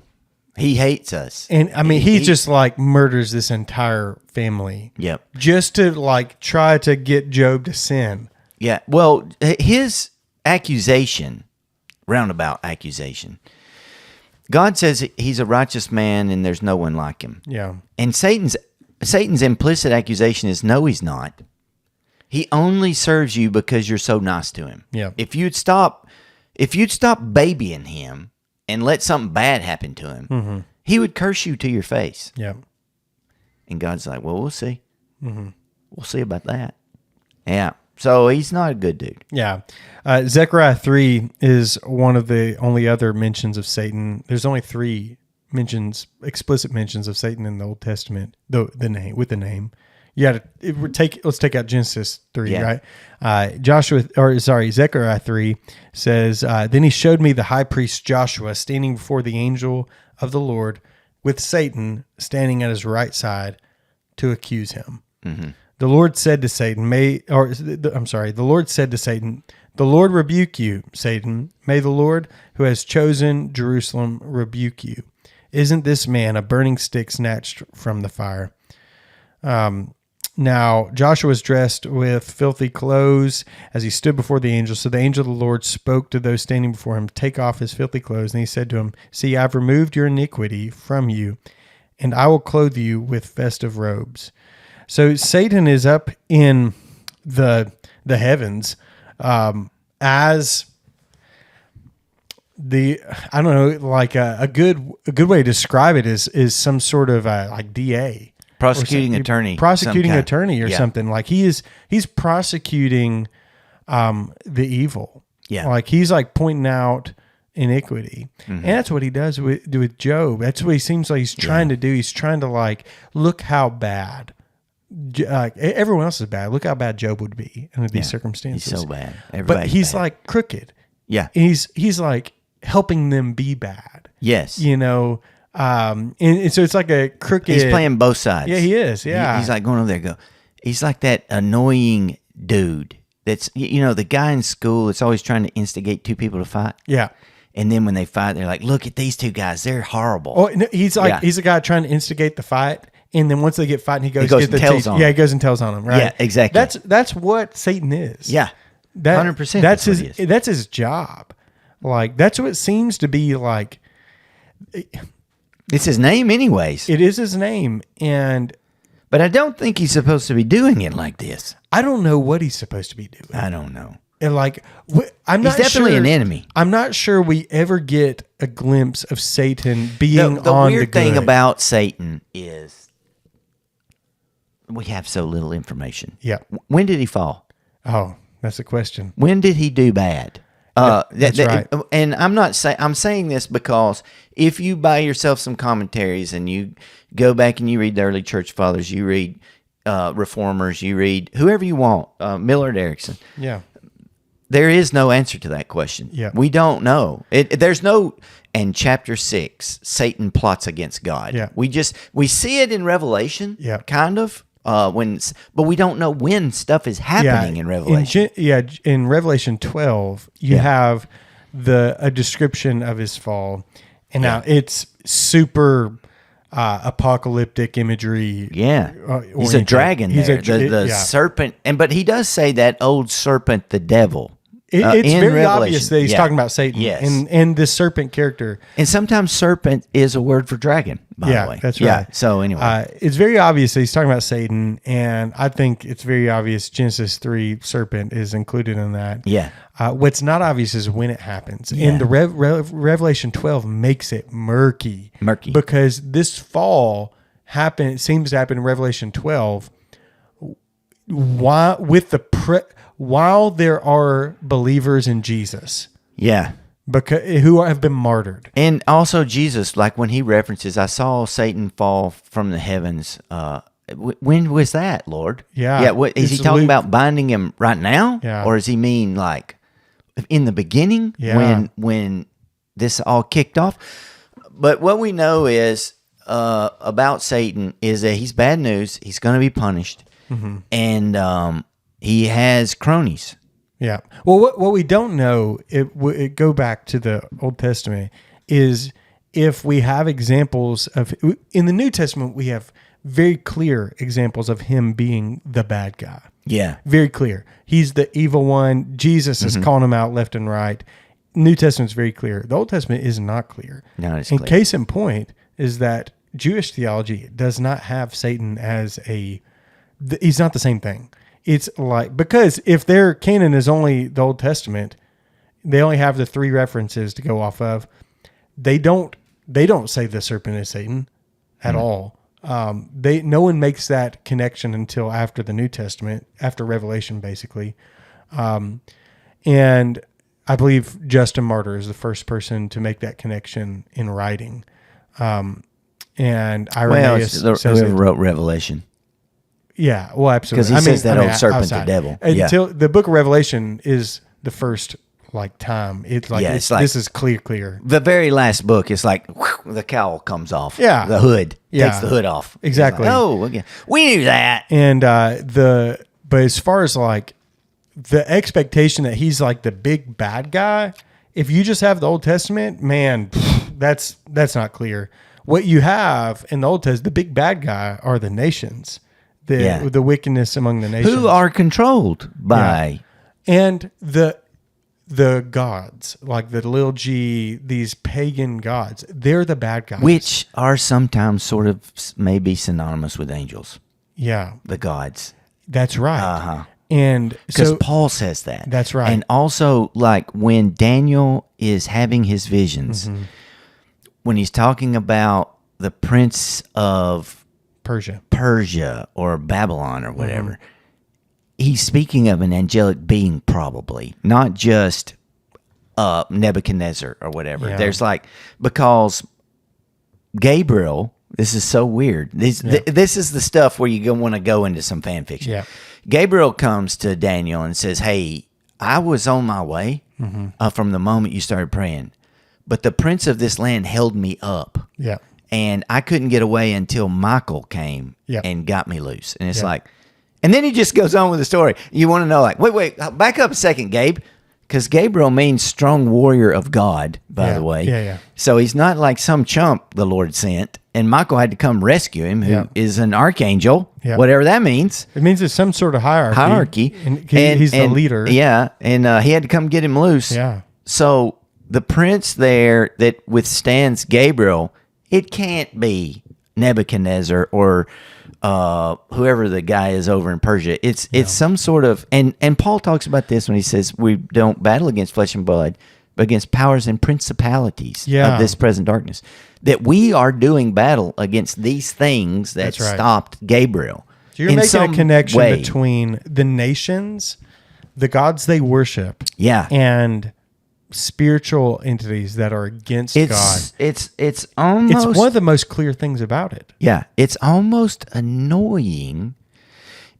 He hates us. And he just murders this entire family. Yep. Just to try to get Job to sin. Yeah. Well, his roundabout accusation. God says he's a righteous man and there's no one like him. Yeah. And Satan's implicit accusation is no, he's not. He only serves you because you're so nice to him. Yeah. If you'd stop babying him and let something bad happen to him, he would curse you to your face. Yeah. And God's like, well, we'll see. We'll see about that. Yeah. So he's not a good dude. Yeah. Zechariah 3 is one of the only other mentions of Satan. There's only 3 explicit mentions of Satan in the Old Testament, the name, with the name. Let's take out Genesis 3, right? Zechariah 3 says, then he showed me the high priest Joshua standing before the angel of the Lord with Satan standing at his right side to accuse him. Mm-hmm. The Lord said to Satan, the Lord said to Satan, the Lord rebuke you, Satan. May the Lord who has chosen Jerusalem rebuke you. Isn't this man a burning stick snatched from the fire? Now Joshua was dressed with filthy clothes as he stood before the angel. So the angel of the Lord spoke to those standing before him, take off his filthy clothes. And he said to him, see, I've removed your iniquity from you, and I will clothe you with festive robes. So Satan is up in the heavens as I don't know, like a good way to describe it is some sort of like DA. Prosecuting attorney or something. Like he's prosecuting the evil. Yeah. Like he's like pointing out iniquity. Mm-hmm. And that's what he does with Job. That's what he seems like he's trying to do. He's trying to like, look how bad everyone else is bad. Look how bad Job would be under these circumstances. He's so bad. But he's bad. Like crooked. Yeah. He's like helping them be bad. Yes. You know, and so it's like a crooked. He's playing both sides. Yeah, he is. Yeah. He's like going over there, he's like that annoying dude that's, the guy in school that's always trying to instigate 2 people to fight. Yeah. And then when they fight, they're like, look at these 2 guys. They're horrible. Oh, no, he's a guy trying to instigate the fight. And then once they get fighting, he goes and tells on them. Yeah, he goes and tells on them, right? Yeah, exactly. That's what Satan is. Yeah. 100%. That's his job. Like, that's what it seems to be like. It's his name anyways. It is his name. But I don't think he's supposed to be doing it like this. I don't know what he's supposed to be doing. I don't know. And like, I'm not sure. He's definitely an enemy. I'm not sure we ever get a glimpse of Satan being on the good. The weird thing about Satan is we have so little information. Yeah. When did he fall? Oh, that's the question. When did he do bad? That's right. And I'm saying this because if you buy yourself some commentaries and you go back and you read the early church fathers, you read reformers, you read whoever you want, Millard Erickson. Yeah. There is no answer to that question. Yeah. We don't know. There's no. And chapter 6, Satan plots against God. Yeah. We see it in Revelation. Yeah. Kind of. But we don't know when stuff is happening in Revelation. In Revelation 12, you have a description of his fall, and now it's super apocalyptic imagery. Yeah, he's a dragon. He's the serpent, but he does say that old serpent, the devil. It's very obvious that he's talking about Satan, yes, and this serpent character. And sometimes serpent is a word for dragon, by the way. That's right. Yeah, so anyway. It's very obvious that he's talking about Satan, and I think it's very obvious Genesis 3 serpent is included in that. Yeah. What's not obvious is when it happens. Yeah. And the Revelation 12 makes it murky. Because this fall seems to happen in Revelation 12 while there are believers in Jesus. Yeah. Who have been martyred. And also Jesus, like when he references, I saw Satan fall from the heavens. When was that, Lord? Yeah. Yeah. Is he talking about binding him right now? Yeah. Or does he mean like in the beginning when this all kicked off? But what we know is about Satan is that he's bad news. He's going to be punished. Mm-hmm. And he has cronies. Yeah. Well, what we don't know, it go back to the Old Testament, is if we have examples of, in the New Testament, we have very clear examples of him being the bad guy. Yeah. Very clear. He's the evil one. Jesus is calling him out left and right. New Testament's very clear. The Old Testament is not clear. No, it's clear. Case in point is that Jewish theology does not have Satan as he's not the same thing. It's like, because if their canon is only the Old Testament, they only have the 3 references to go off of. They don't say the serpent is Satan at all. No one makes that connection until after the New Testament, after Revelation, basically. And I believe Justin Martyr is the first person to make that connection in writing. And Irenaeus says whoever wrote Revelation. Yeah, well, absolutely. Because he says that old serpent, the devil. Until the book of Revelation is the first time. It's like, this is clear. The very last book is like whew, the cowl comes off. Yeah. The hood. Takes the hood off. Exactly. Like, oh, okay. We knew that. And but as far as like the expectation that he's like the big bad guy, if you just have the Old Testament, man, that's not clear. What you have in the Old Testament, the big bad guy are the nations. The wickedness among the nations. Who are controlled by. And the gods, like the little g, these pagan gods, they're the bad guys. Which are sometimes sort of maybe synonymous with angels. Yeah. The gods. That's right. Uh-huh. And because Paul says that. That's right. And also, like when Daniel is having his visions, when he's talking about the prince of Persia or Babylon or whatever, he's speaking of an angelic being, probably not just Nebuchadnezzar or whatever. Yeah. There's like, because Gabriel, this is so weird. This is the stuff where you want to go into some fan fiction. Yeah. Gabriel comes to Daniel and says, "Hey, I was on my way from the moment you started praying, but the prince of this land held me up." Yeah. And I couldn't get away until Michael came and got me loose. And it's like, and then he just goes on with the story. You want to know, like, wait, back up a second, Gabe. Because Gabriel means strong warrior of God, by the way. Yeah. So he's not like some chump the Lord sent. And Michael had to come rescue him, who is an archangel, whatever that means. It means there's some sort of hierarchy. And he's the leader. Yeah, and he had to come get him loose. Yeah. So the prince there that withstands Gabriel, it can't be Nebuchadnezzar or whoever the guy is over in Persia. It's some sort of, and Paul talks about this when he says we don't battle against flesh and blood, but against powers and principalities of this present darkness. That we are doing battle against these things that stopped Gabriel. So you're making a connection between the nations, the gods they worship, and spiritual entities that are against God. It's almost, it's one of the most clear things about it. Yeah, it's almost annoying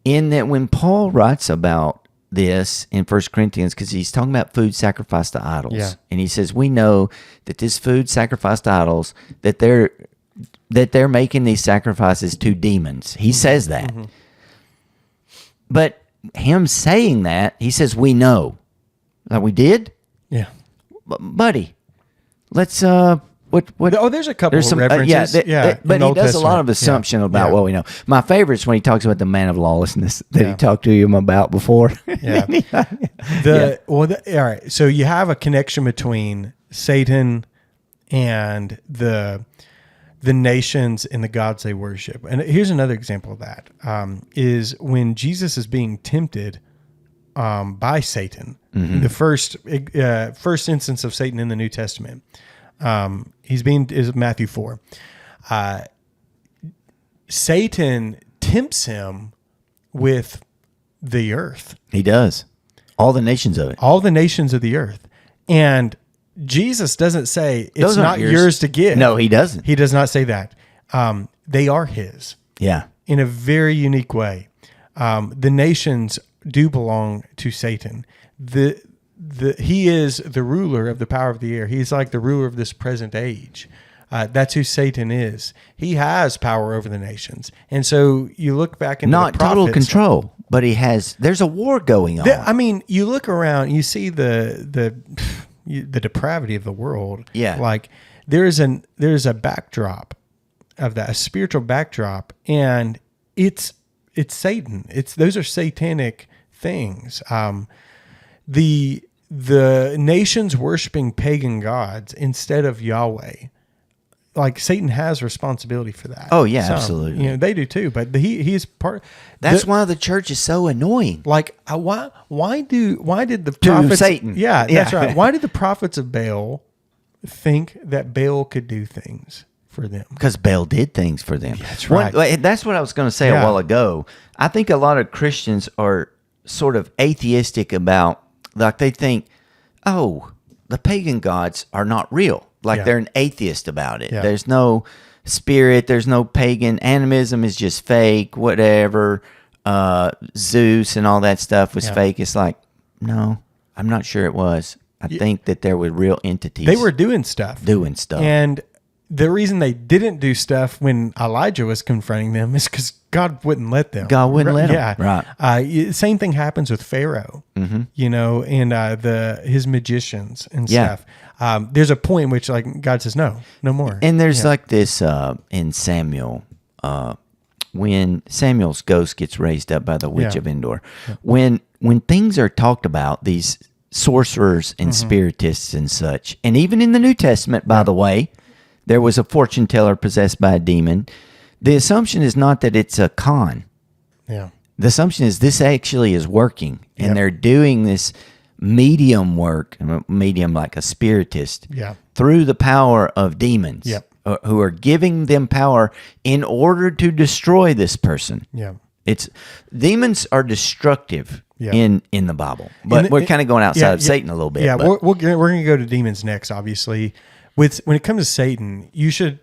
in that when Paul writes about this in 1 Corinthians, because he's talking about food sacrificed to idols, and he says we know that this food sacrificed to idols, that they're making these sacrifices to demons. He says that, but him saying that, he says we know, like we did. Yeah. Buddy, let's what? Oh, there's a couple of references. But he does a lot of assumption about what we know. My favorite is when he talks about the man of lawlessness that he talked to him about before. All right. So you have a connection between Satan and the nations and the gods they worship. And here's another example of that: is when Jesus is being tempted by Satan. The first instance of Satan in the New Testament. Is Matthew 4. Satan tempts him with the earth. He does. All the nations of it. All the nations of the earth. And Jesus doesn't say it's not yours to give. No, he doesn't. He does not say that. They are his. Yeah. In a very unique way. The nations do belong to Satan. He is the ruler of the power of the air. He's like the ruler of this present age. That's who Satan is. He has power over the nations. And so you look back into not the prophets, total control, but there's a war going on. You look around, you see the depravity of the world. Yeah. Like there's a backdrop of that, a spiritual backdrop, and it's Satan. Those are satanic things. The nations worshiping pagan gods instead of Yahweh, like Satan has responsibility for that. Oh yeah, absolutely. They do too. But he's part. That's why the church is so annoying. Like why did the prophets? Satan? Yeah, that's right. Why did the prophets of Baal think that Baal could do things for them. Because Baal did things for them. That's right. That's what I was going to say a while ago. I think a lot of Christians are sort of atheistic about, like they think, oh, the pagan gods are not real. Like they're an atheist about it. Yeah. There's no spirit. There's no pagan. Animism is just fake, whatever. Zeus and all that stuff was fake. It's like, no, I'm not sure it was. I think that there were real entities. They were doing stuff. And the reason they didn't do stuff when Elijah was confronting them is because God wouldn't let them. God wouldn't let them. Yeah. Right. Same thing happens with Pharaoh, you know, and his magicians and stuff. There's a point in which like God says, no more. And there's like this in Samuel, when Samuel's ghost gets raised up by the witch of Endor. When things are talked about, these sorcerers and spiritists and such, and even in the New Testament, by the way, there was a fortune teller possessed by a demon. The assumption is not that it's a con. Yeah. The assumption is this actually is working, and they're doing this medium work, medium like a spiritist, through the power of demons, who are giving them power in order to destroy this person. Yeah. Demons are destructive in the Bible, but we're kind of going outside of Satan a little bit. Yeah, we're going to go to demons next, obviously. When it comes to Satan, you should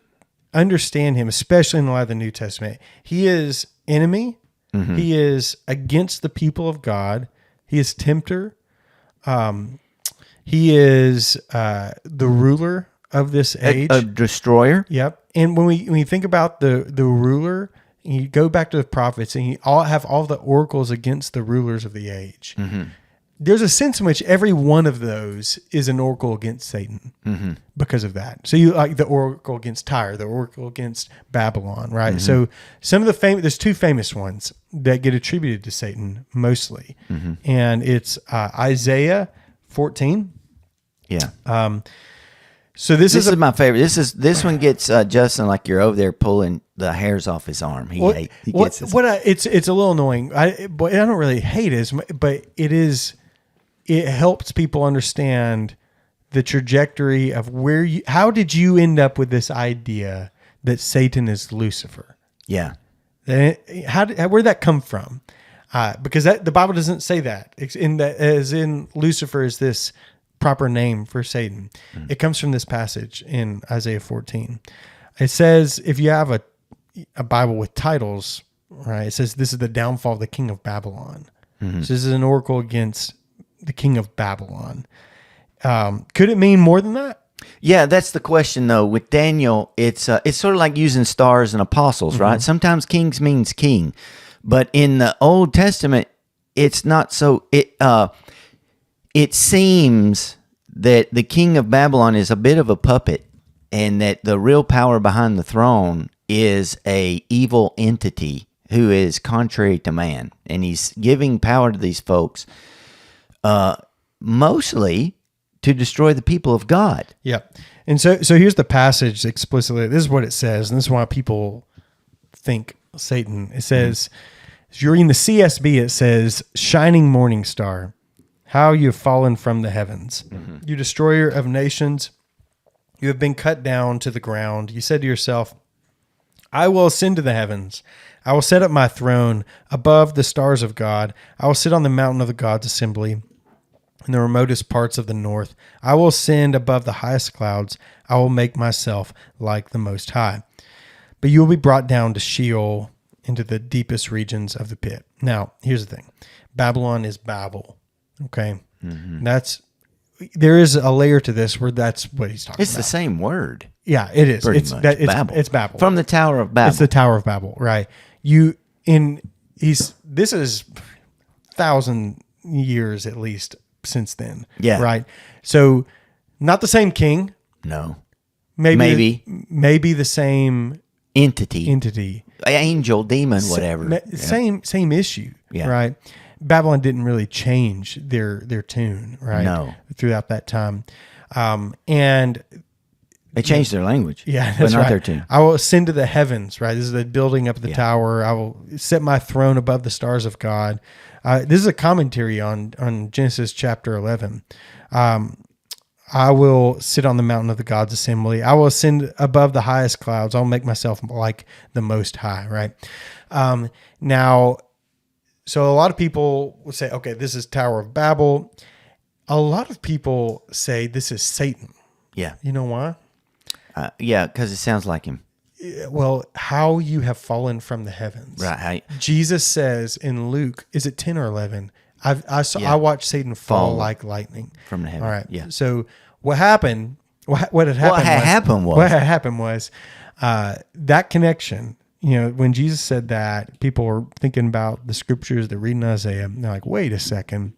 understand him, especially in the light of the New Testament. He is enemy. He is against the people of God. He is tempter. He is the ruler of this age. A destroyer. Yep. And when we think about the ruler, you go back to the prophets, and you have all the oracles against the rulers of the age. There's a sense in which every one of those is an oracle against Satan because of that. So you like the oracle against Tyre, the oracle against Babylon, right? So some of the there's two famous ones that get attributed to Satan mostly, and it's Isaiah 14. Yeah. So this is my favorite. This one gets Justin like you're over there pulling the hairs off his arm. He gets this. It's a little annoying. But I don't really hate it, but it is. It helps people understand the trajectory of how did you end up with this idea that Satan is Lucifer? Yeah. Where'd that come from? Because the Bible doesn't say that. As in Lucifer is this proper name for Satan. It comes from this passage in Isaiah 14. It says, if you have a Bible with titles, right, it says this is the downfall of the king of Babylon. So this is an oracle against the king of Babylon. Could it mean more than that? Yeah, that's the question though. With Daniel, it's sort of like using stars and apostles, right? Sometimes kings means king, but in the Old Testament, it's not so. It seems that the king of Babylon is a bit of a puppet, and that the real power behind the throne is a evil entity who is contrary to man, and he's giving power to these folks. Mostly to destroy the people of God. Yeah. And so here's the passage explicitly. This is what it says, and this is why people think Satan. It says, if you're reading the CSB, it says, shining morning star, how you have fallen from the heavens. You destroyer of nations, you have been cut down to the ground. You said to yourself, I will ascend to the heavens. I will set up my throne above the stars of God. I will sit on the mountain of the God's assembly in the remotest parts of the north. I will ascend above the highest clouds. I will make myself like the Most High. But you will be brought down to Sheol, into the deepest regions of the pit. Now, here's the thing. Babylon is Babel. Okay? There is a layer to this where that's what he's talking about. It's the same word. Yeah, it is. It's Babel. It's Babel. From the Tower of Babel. It's the Tower of Babel, right? This is 1,000 years at least since then. Yeah. Right. So not the same king. No. Maybe the same entity. Angel, demon, whatever. Same issue. Yeah. Right. Babylon didn't really change their tune, right? No. Throughout that time. And they changed their language. Yeah, that's but not right. their tune. I will ascend to the heavens, right? This is the building up of the tower. I will set my throne above the stars of God. This is a commentary on Genesis chapter 11. I will sit on the mountain of the God's assembly. I will ascend above the highest clouds. I'll make myself like the Most High, right? Now, so a lot of people will say, okay, this is Tower of Babel. A lot of people say this is Satan. Yeah. You know why? Yeah, because it sounds like him. Well, how you have fallen from the heavens. Right. Jesus says in Luke, is it 10 or 11? I watched Satan fall like lightning from the heaven. All right. Yeah. So what happened? What had happened? What had happened was that connection. You know, when Jesus said that, people were thinking about the scriptures. They're reading Isaiah. And they're like, wait a second.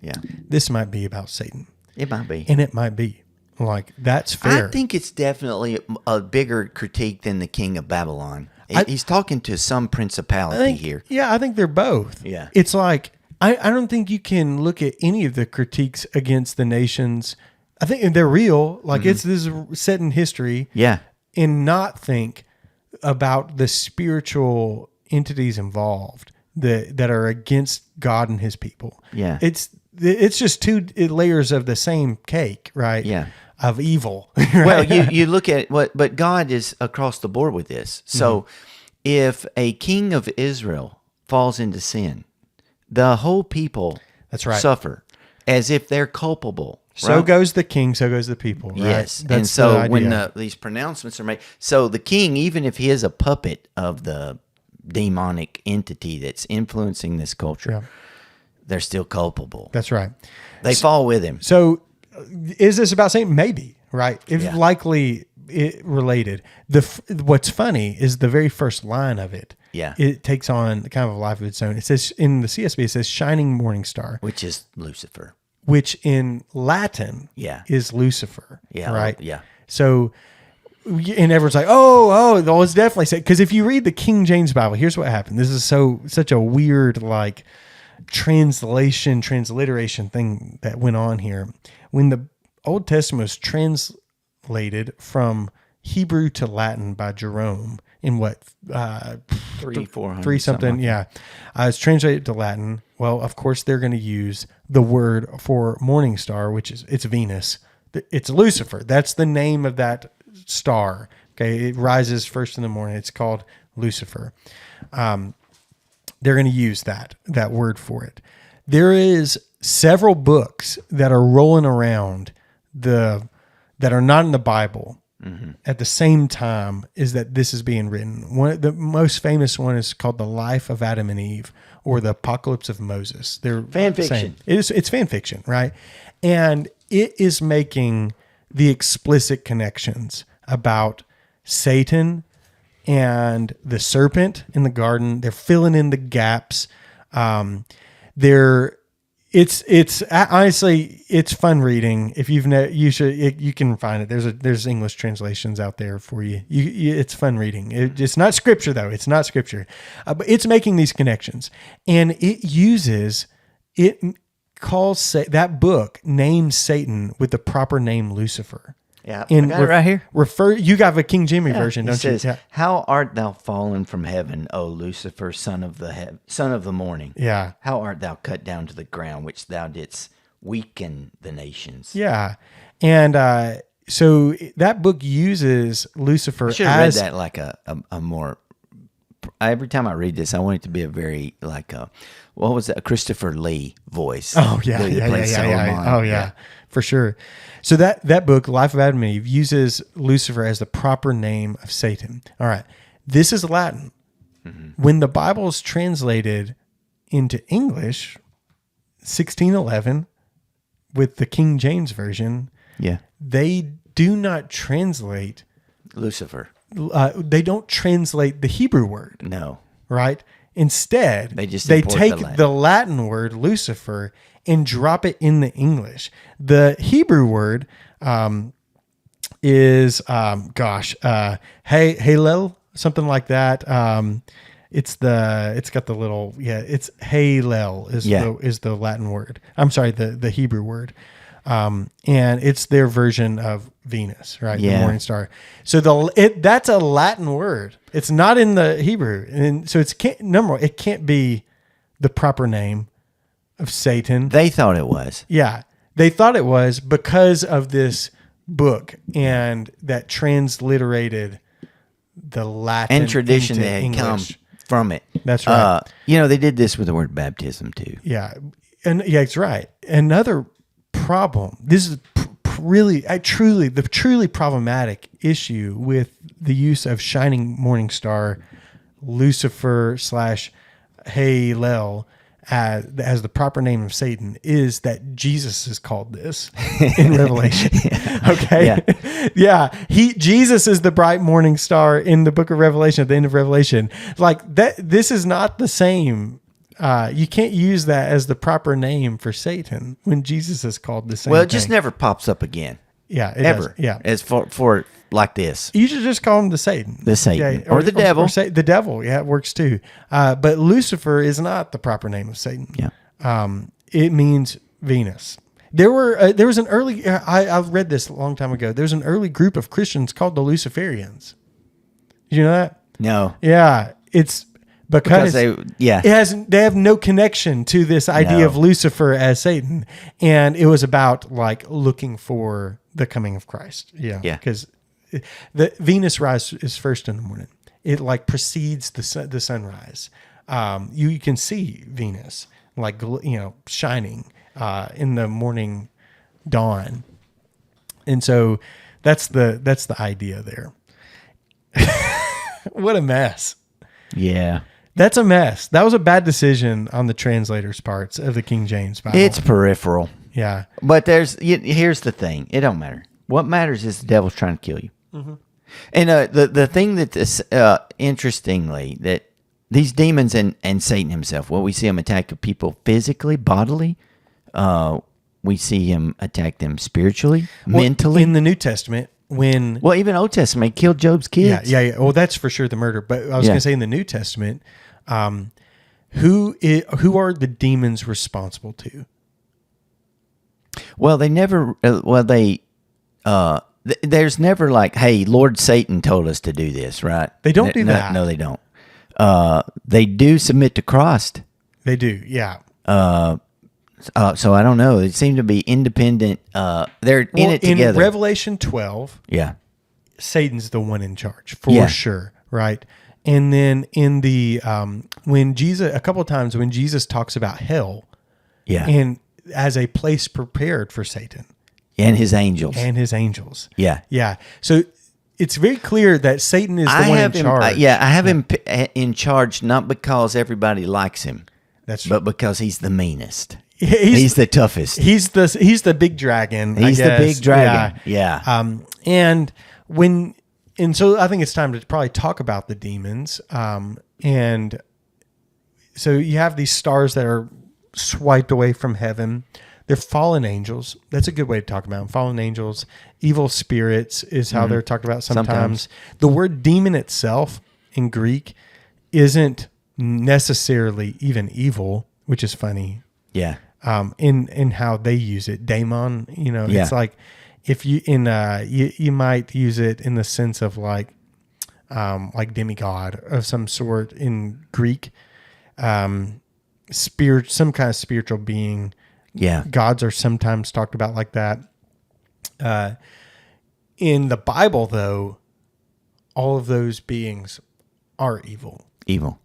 Yeah. This might be about Satan. It might be. And it might be. Like, that's fair. I think it's definitely a bigger critique than the king of Babylon. He's talking to some principality here. Yeah, I think they're both. Yeah. It's like, I don't think you can look at any of the critiques against the nations. I think they're real. Like, this is set in history. Yeah. And not think about the spiritual entities involved that are against God and his people. Yeah. It's just two layers of the same cake, right? Yeah. Of evil. Right? Well, you look at but God is across the board with this. So if a king of Israel falls into sin, the whole people suffer as if they're culpable. So goes the king, so goes the people. Right? Yes. That's and so the when these pronouncements are made, so the king, even if he is a puppet of the demonic entity that's influencing this culture, they're still culpable. That's right. They fall with him. So is this about Satan? Maybe, right? It's likely related. What's funny is the very first line of it. Yeah. It takes on kind of a life of its own. It says in the CSB, it says shining morning star. Which is Lucifer. Which in Latin is Lucifer. Yeah. Right? Yeah. So, and everyone's like, well, it's definitely Satan. Because if you read the King James Bible, here's what happened. This is such a weird, like, transliteration thing that went on here. When the Old Testament was translated from Hebrew to Latin by Jerome in what 300 something, it's translated to Latin. Well, of course they're going to use the word for morning star, which is it's Venus. It's Lucifer. That's the name of that star. Okay, it rises first in the morning. It's called Lucifer. They're going to use that word for it. There is several books that are rolling around that are not in the Bible at the same time is that this is being written. The most famous one is called The Life of Adam and Eve or The Apocalypse of Moses. They're fan fiction. It's fan fiction, right? And it is making the explicit connections about Satan and the serpent in the garden. They're filling in the gaps. It's honestly, it's fun reading. If you can find it. There's English translations out there for you. It's fun reading. It's not scripture though. It's not scripture, but it's making these connections, and calls that book names Satan with the proper name Lucifer. Yeah, I got it right here. You got a King James version, don't says, you? Yeah. How art thou fallen from heaven, O Lucifer, son of the morning? Yeah. How art thou cut down to the ground, which thou didst weaken the nations? Yeah, and so that book uses Lucifer. I should have read that like a more. Every time I read this, I want it to be a very like a what was that? A Christopher Lee voice. Oh yeah, for sure. So that book, Life of Adam and Eve, uses Lucifer as the proper name of Satan. All right, this is Latin. Mm-hmm. When the Bible is translated into English, 1611, with the King James version, they do not translate Lucifer. They don't translate the Hebrew word. No. Right? Instead, they take the Latin word Lucifer and drop it in the English. The Hebrew word is Halel, something like that. It's got the little it's Halel is the Latin word. I'm sorry, the Hebrew word. And it's their version of Venus, right? The morning star. So that's a Latin word. It's not in the Hebrew, and so it can't be the proper name of Satan. They thought it was. Yeah, They thought it was because of this book and that transliterated the Latin and tradition into that had English. come from it. That's right. They did this with the word baptism too. Yeah. And yeah, it's right. Another problem. This is the truly problematic issue with the use of shining morning star, Lucifer / Hallel as the proper name of Satan is that Jesus is called this in Revelation. Okay. Yeah. Jesus is the bright morning star in the book of Revelation, at the end of Revelation. Like that, this is not the same. You can't use that as the proper name for Satan when Jesus is called the same. Well, it just never pops up again. Yeah. It ever. Does. Yeah. As for like this. You should just call him the Satan. The Satan. Yeah, or the devil. The devil. Yeah, it works too. But Lucifer is not the proper name of Satan. Yeah. It means Venus. There was an early, I've read this a long time ago. There's an early group of Christians called the Luciferians. Did you know that? No. Yeah. It's because they have no connection to this idea of Lucifer as Satan. And it was about like looking for the coming of Christ. Yeah. Yeah. Because the Venus rise is first in the morning. It like precedes the sunrise. You can see Venus like, shining in the morning dawn. And so that's the idea there. What a mess. Yeah. That's a mess. That was a bad decision on the translator's parts of the King James Bible. It's peripheral. Yeah. But here's the thing. It don't matter. What matters is the devil's trying to kill you. Mm-hmm. And the thing that this, interestingly, that these demons and Satan himself, we see him attack people physically, bodily. We see him attack them spiritually, mentally. In the New Testament, even Old Testament, he killed Job's kids. Yeah. Well, that's for sure the murder. But I was going to say in the New Testament, who are the demons responsible to? Well, they never. There's never like, hey, Lord Satan told us to do this, right? They don't do that. No, they don't. They do submit to Christ. They do, yeah. So I don't know. They seem to be independent. They're in it together. In Revelation 12, yeah, Satan's the one in charge for sure, right? And then in the when Jesus, a couple of times when Jesus talks about hell, and as a place prepared for Satan and his angels, yeah. So it's very clear that Satan is the one in charge. I have him in charge not because everybody likes him, but because he's the meanest. He's the toughest. He's the big dragon. He's the big dragon. Yeah. And so I think it's time to probably talk about the demons. And so you have these stars that are swiped away from heaven. They're fallen angels. That's a good way to talk about them. Fallen angels, evil spirits is how they're talked about sometimes. The word demon itself in Greek isn't necessarily even evil, which is funny. Yeah. In how they use it, daemon, it's like if you you might use it in the sense of like demigod of some sort in Greek, spirit, some kind of spiritual being. Yeah. Gods are sometimes talked about like that. In the Bible, though, all of those beings are evil.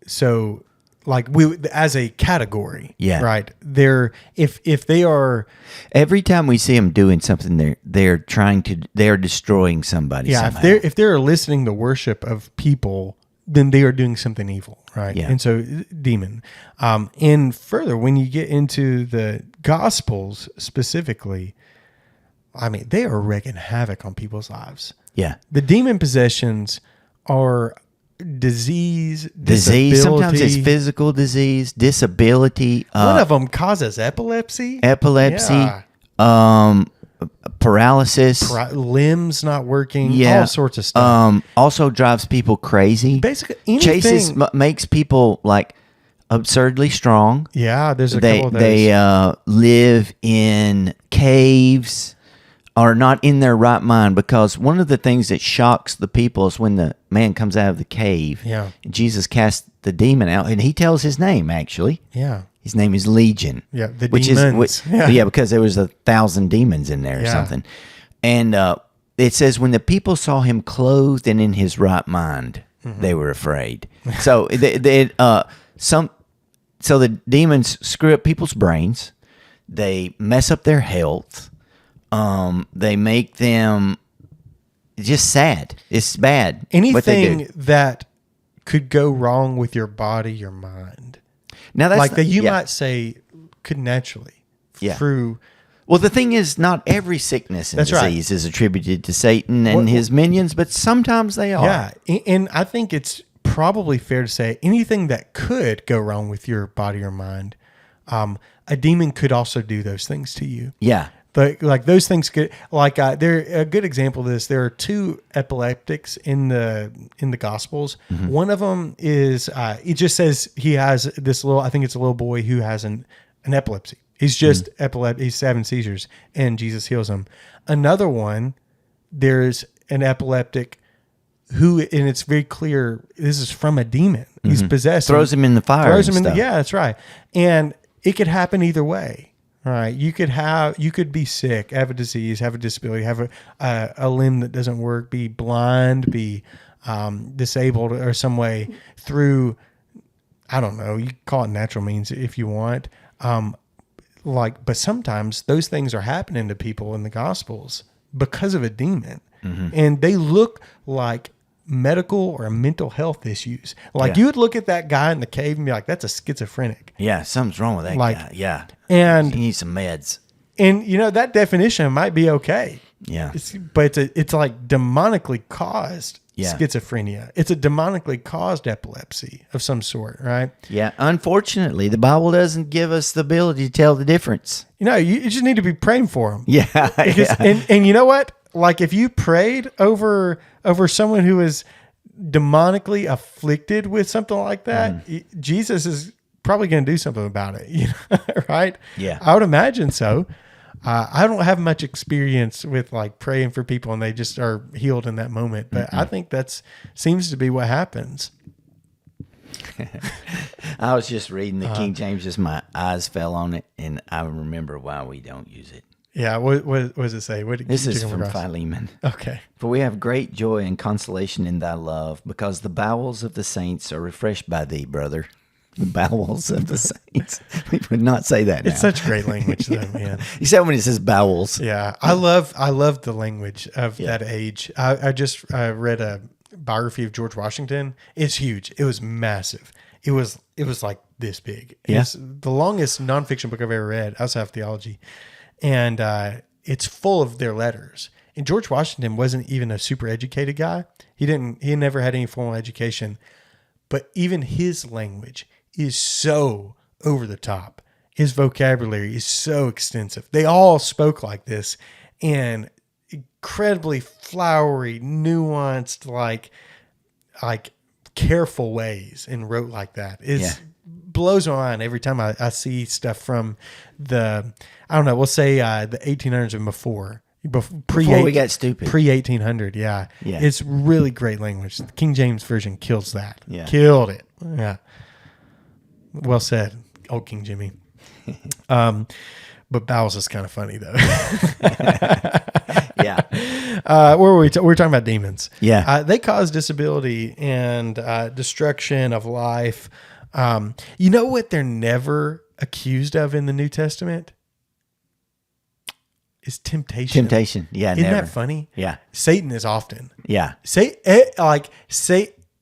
So, like as a category, right? If they are, every time we see them doing something, they're destroying somebody. Yeah, somehow. if they're eliciting the worship of people, then they are doing something evil, right? Yeah. And so, demon. And further, when you get into the Gospels specifically, I mean, they are wreaking havoc on people's lives. Yeah, the demon possessions are disease. Sometimes it's physical disease, disability. One of them causes epilepsy. Yeah. Paralysis, limbs not working. All sorts of stuff. Also drives people crazy. Basically, anything makes people like absurdly strong. Yeah, there's a couple of those. They live in caves. Are not in their right mind, because one of the things that shocks the people is when the man comes out of the cave. Yeah. Jesus casts the demon out, and he tells his name, actually. Yeah. His name is Legion. Yeah, the demons. Because there was 1,000 demons in there or something. And it says, when the people saw him clothed and in his right mind, they were afraid. So so the demons screw up people's brains. They mess up their health. They make them just sad. It's bad. Anything that could go wrong with your body, your mind. Now that's like that you might say could naturally through. Well, the thing is, not every sickness and disease is attributed to Satan and his minions, but sometimes they are. Yeah, and I think it's probably fair to say anything that could go wrong with your body or mind, a demon could also do those things to you. Yeah. But like those things could, like they're a good example of this. There are two epileptics in the Gospels. Mm-hmm. One of them is it just says he has this little. I think it's a little boy who has an epilepsy. He's just epileptic. He's having seizures, and Jesus heals him. Another one, there's an epileptic who, and it's very clear this is from a demon. He's possessed. Throws him in the fire. Yeah, that's right. And it could happen either way. All right, you could be sick, have a disease, have a disability, have a limb that doesn't work, be blind, be disabled or some way through, I don't know, you call it natural means if you want. But sometimes those things are happening to people in the Gospels because of a demon, and they look like medical or mental health issues. Like you would look at that guy in the cave and be like, that's a schizophrenic. Yeah, something's wrong with that guy. Yeah. And he needs some meds. And that definition might be okay. Yeah. But it's like demonically caused schizophrenia. It's a demonically caused epilepsy of some sort, right? Yeah. Unfortunately, the Bible doesn't give us the ability to tell the difference. You just need to be praying for them. Yeah. And you know what? Like if you prayed over someone who is demonically afflicted with something like that, Jesus is probably going to do something about it, right? Yeah. I would imagine so. I don't have much experience with like praying for people and they just are healed in that moment, but I think seems to be what happens. I was just reading the King James, just my eyes fell on it, and I remember why we don't use it. Yeah, what does it say? This is from Philemon. Okay. For we have great joy and consolation in thy love, because the bowels of the saints are refreshed by thee, brother. The bowels of the saints. We would not say that now. It's such great language, though, man. You said when it says bowels. Yeah, I love the language of that age. I just read a biography of George Washington. It's huge. It was massive. It was like this big. Yeah. It's the longest nonfiction book I've ever read. I also have theology. And it's full of their letters. And George Washington wasn't even a super educated guy. He never had any formal education. But even his language is so over the top. His vocabulary is so extensive. They all spoke like this, and incredibly flowery, nuanced, like careful ways, and wrote like that. It blows my mind every time I see stuff from the, I don't know, we'll say the 1800s and before we got stupid. Pre-1800, yeah. It's really great language. The King James Version kills that. Yeah. Killed it. Yeah. Well said, old King Jimmy. But bowels is kind of funny, though. Yeah. Where were we? We're talking about demons. Yeah. They cause disability and destruction of life. You know what they're never accused of in the New Testament? Is temptation. Temptation. Yeah. Isn't that funny? Yeah. Satan is often. Yeah. Say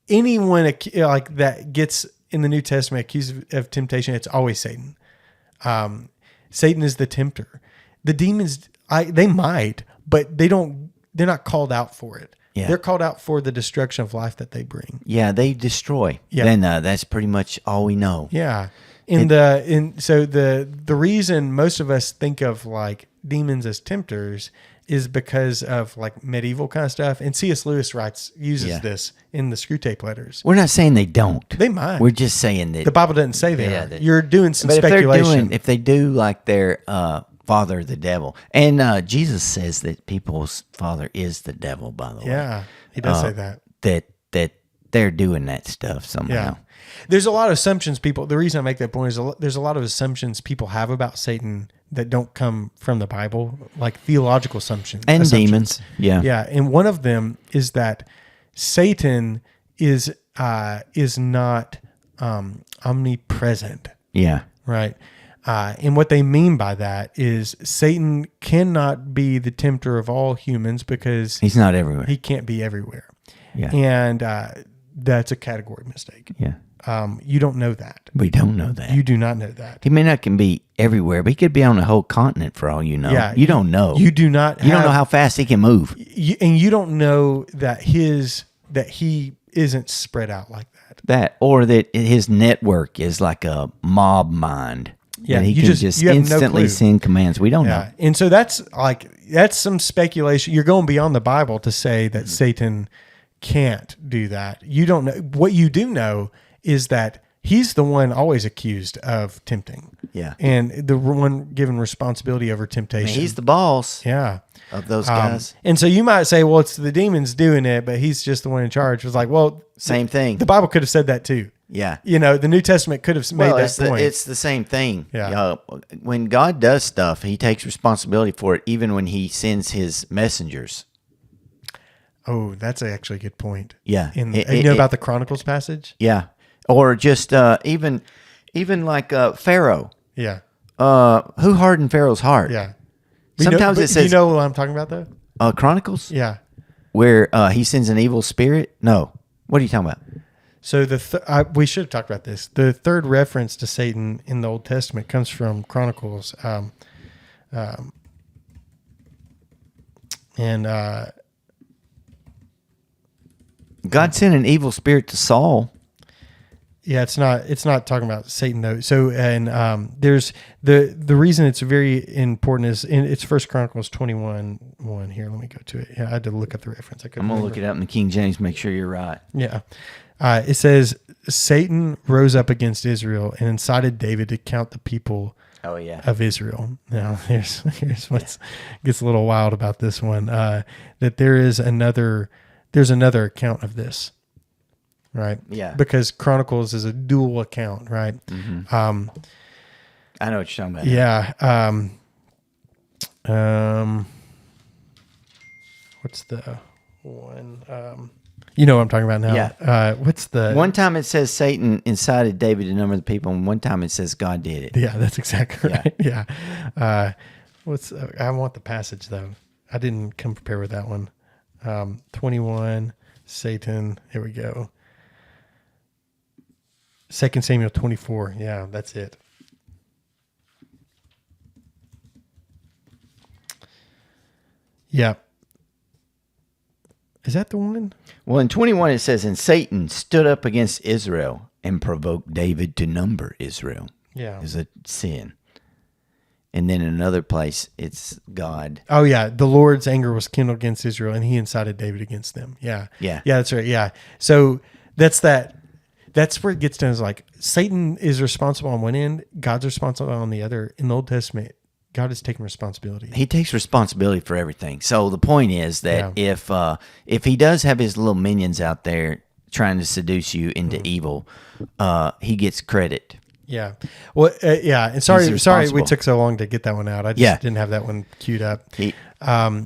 anyone like that gets in the New Testament accused of temptation, it's always Satan. Satan is the tempter. The demons, they might, but they don't. They're not called out for it. Yeah. They're called out for the destruction of life that they bring. Yeah, they destroy. Yeah. Then that's pretty much all we know. Yeah. So the reason most of us think of like demons as tempters is because of like medieval kind of stuff. And C.S. Lewis uses this in the Screwtape Letters. We're not saying they don't. They might. We're just saying that the Bible doesn't say they are. You're doing some speculation. If they do like their father, the devil, and Jesus says that people's father is the devil. By the way, yeah, he does say that. there doing that stuff somehow. Yeah. There's a lot of assumptions the reason I make that point is there's a lot of assumptions people have about Satan that don't come from the Bible, like theological assumptions. And demons. Yeah. Yeah. And one of them is that Satan is not omnipresent. Yeah. Right. And what they mean by that is Satan cannot be the tempter of all humans because he's not everywhere. He can't be everywhere. Yeah. And that's a category mistake. Yeah. You don't know that. We don't know that. You do not know that. He may not can be everywhere, but he could be on a whole continent for all you know. Yeah, you don't know. You do not. You don't know how fast he can move. And you don't know that he isn't spread out like that. Or that his network is like a mob mind. Yeah, he can just instantly send commands. We don't know. And so that's some speculation. You're going beyond the Bible to say that Satan can't do that. You don't know. What you do know is that he's the one always accused of tempting. Yeah. And the one given responsibility over temptation. I mean, he's the boss. Yeah. Of those guys. And so you might say, well, it's the demons doing it, but he's just the one in charge. It was like, well, same thing. The Bible could have said that too. Yeah. The New Testament could have made that point. It's the same thing. Yeah. When God does stuff, he takes responsibility for it, even when he sends his messengers. Oh, that's actually a good point. Yeah. About the Chronicles passage? Yeah. Or just even like Pharaoh. Yeah. Who hardened Pharaoh's heart? Yeah. Sometimes it says... Do you know what I'm talking about, though? Chronicles? Yeah. Where he sends an evil spirit? No. What are you talking about? So we should have talked about this. The third reference to Satan in the Old Testament comes from Chronicles. God sent an evil spirit to Saul. Yeah, it's not talking about Satan though. So there's the reason it's very important is it's 1 Chronicles 21:1. Here, let me go to it. Yeah, I had to look up the reference. I'm gonna look it up in the King James, make sure you're right. Yeah. It says Satan rose up against Israel and incited David to count the people of Israel. Now here's what gets a little wild about this one. That there's another account of this. Right. Yeah. Because Chronicles is a dual account, right? Mm-hmm. I know what you're talking about. Yeah. What's the one? You know what I'm talking about now. Yeah. What's the one time it says Satan incited David to number the people, and one time it says God did it. Yeah, that's exactly right. Yeah. I want the passage though. I didn't come prepared with that one. 21 Satan. Here we go. 2 Samuel 24. Yeah, that's it. Yeah. Is that the one? Well, in 21 it says, and Satan stood up against Israel and provoked David to number Israel. Yeah. Is a sin. And then in another place, it's God. Oh, yeah. The Lord's anger was kindled against Israel, and he incited David against them. Yeah. Yeah. Yeah, that's right. Yeah. So that's where it gets down. Is like Satan is responsible on one end, God's responsible on the other. In the Old Testament, God is taking responsibility. He takes responsibility for everything. So the point is that if he does have his little minions out there trying to seduce you into evil, he gets credit. Yeah. Well, yeah. And sorry we took so long to get that one out. I just didn't have that one queued up. But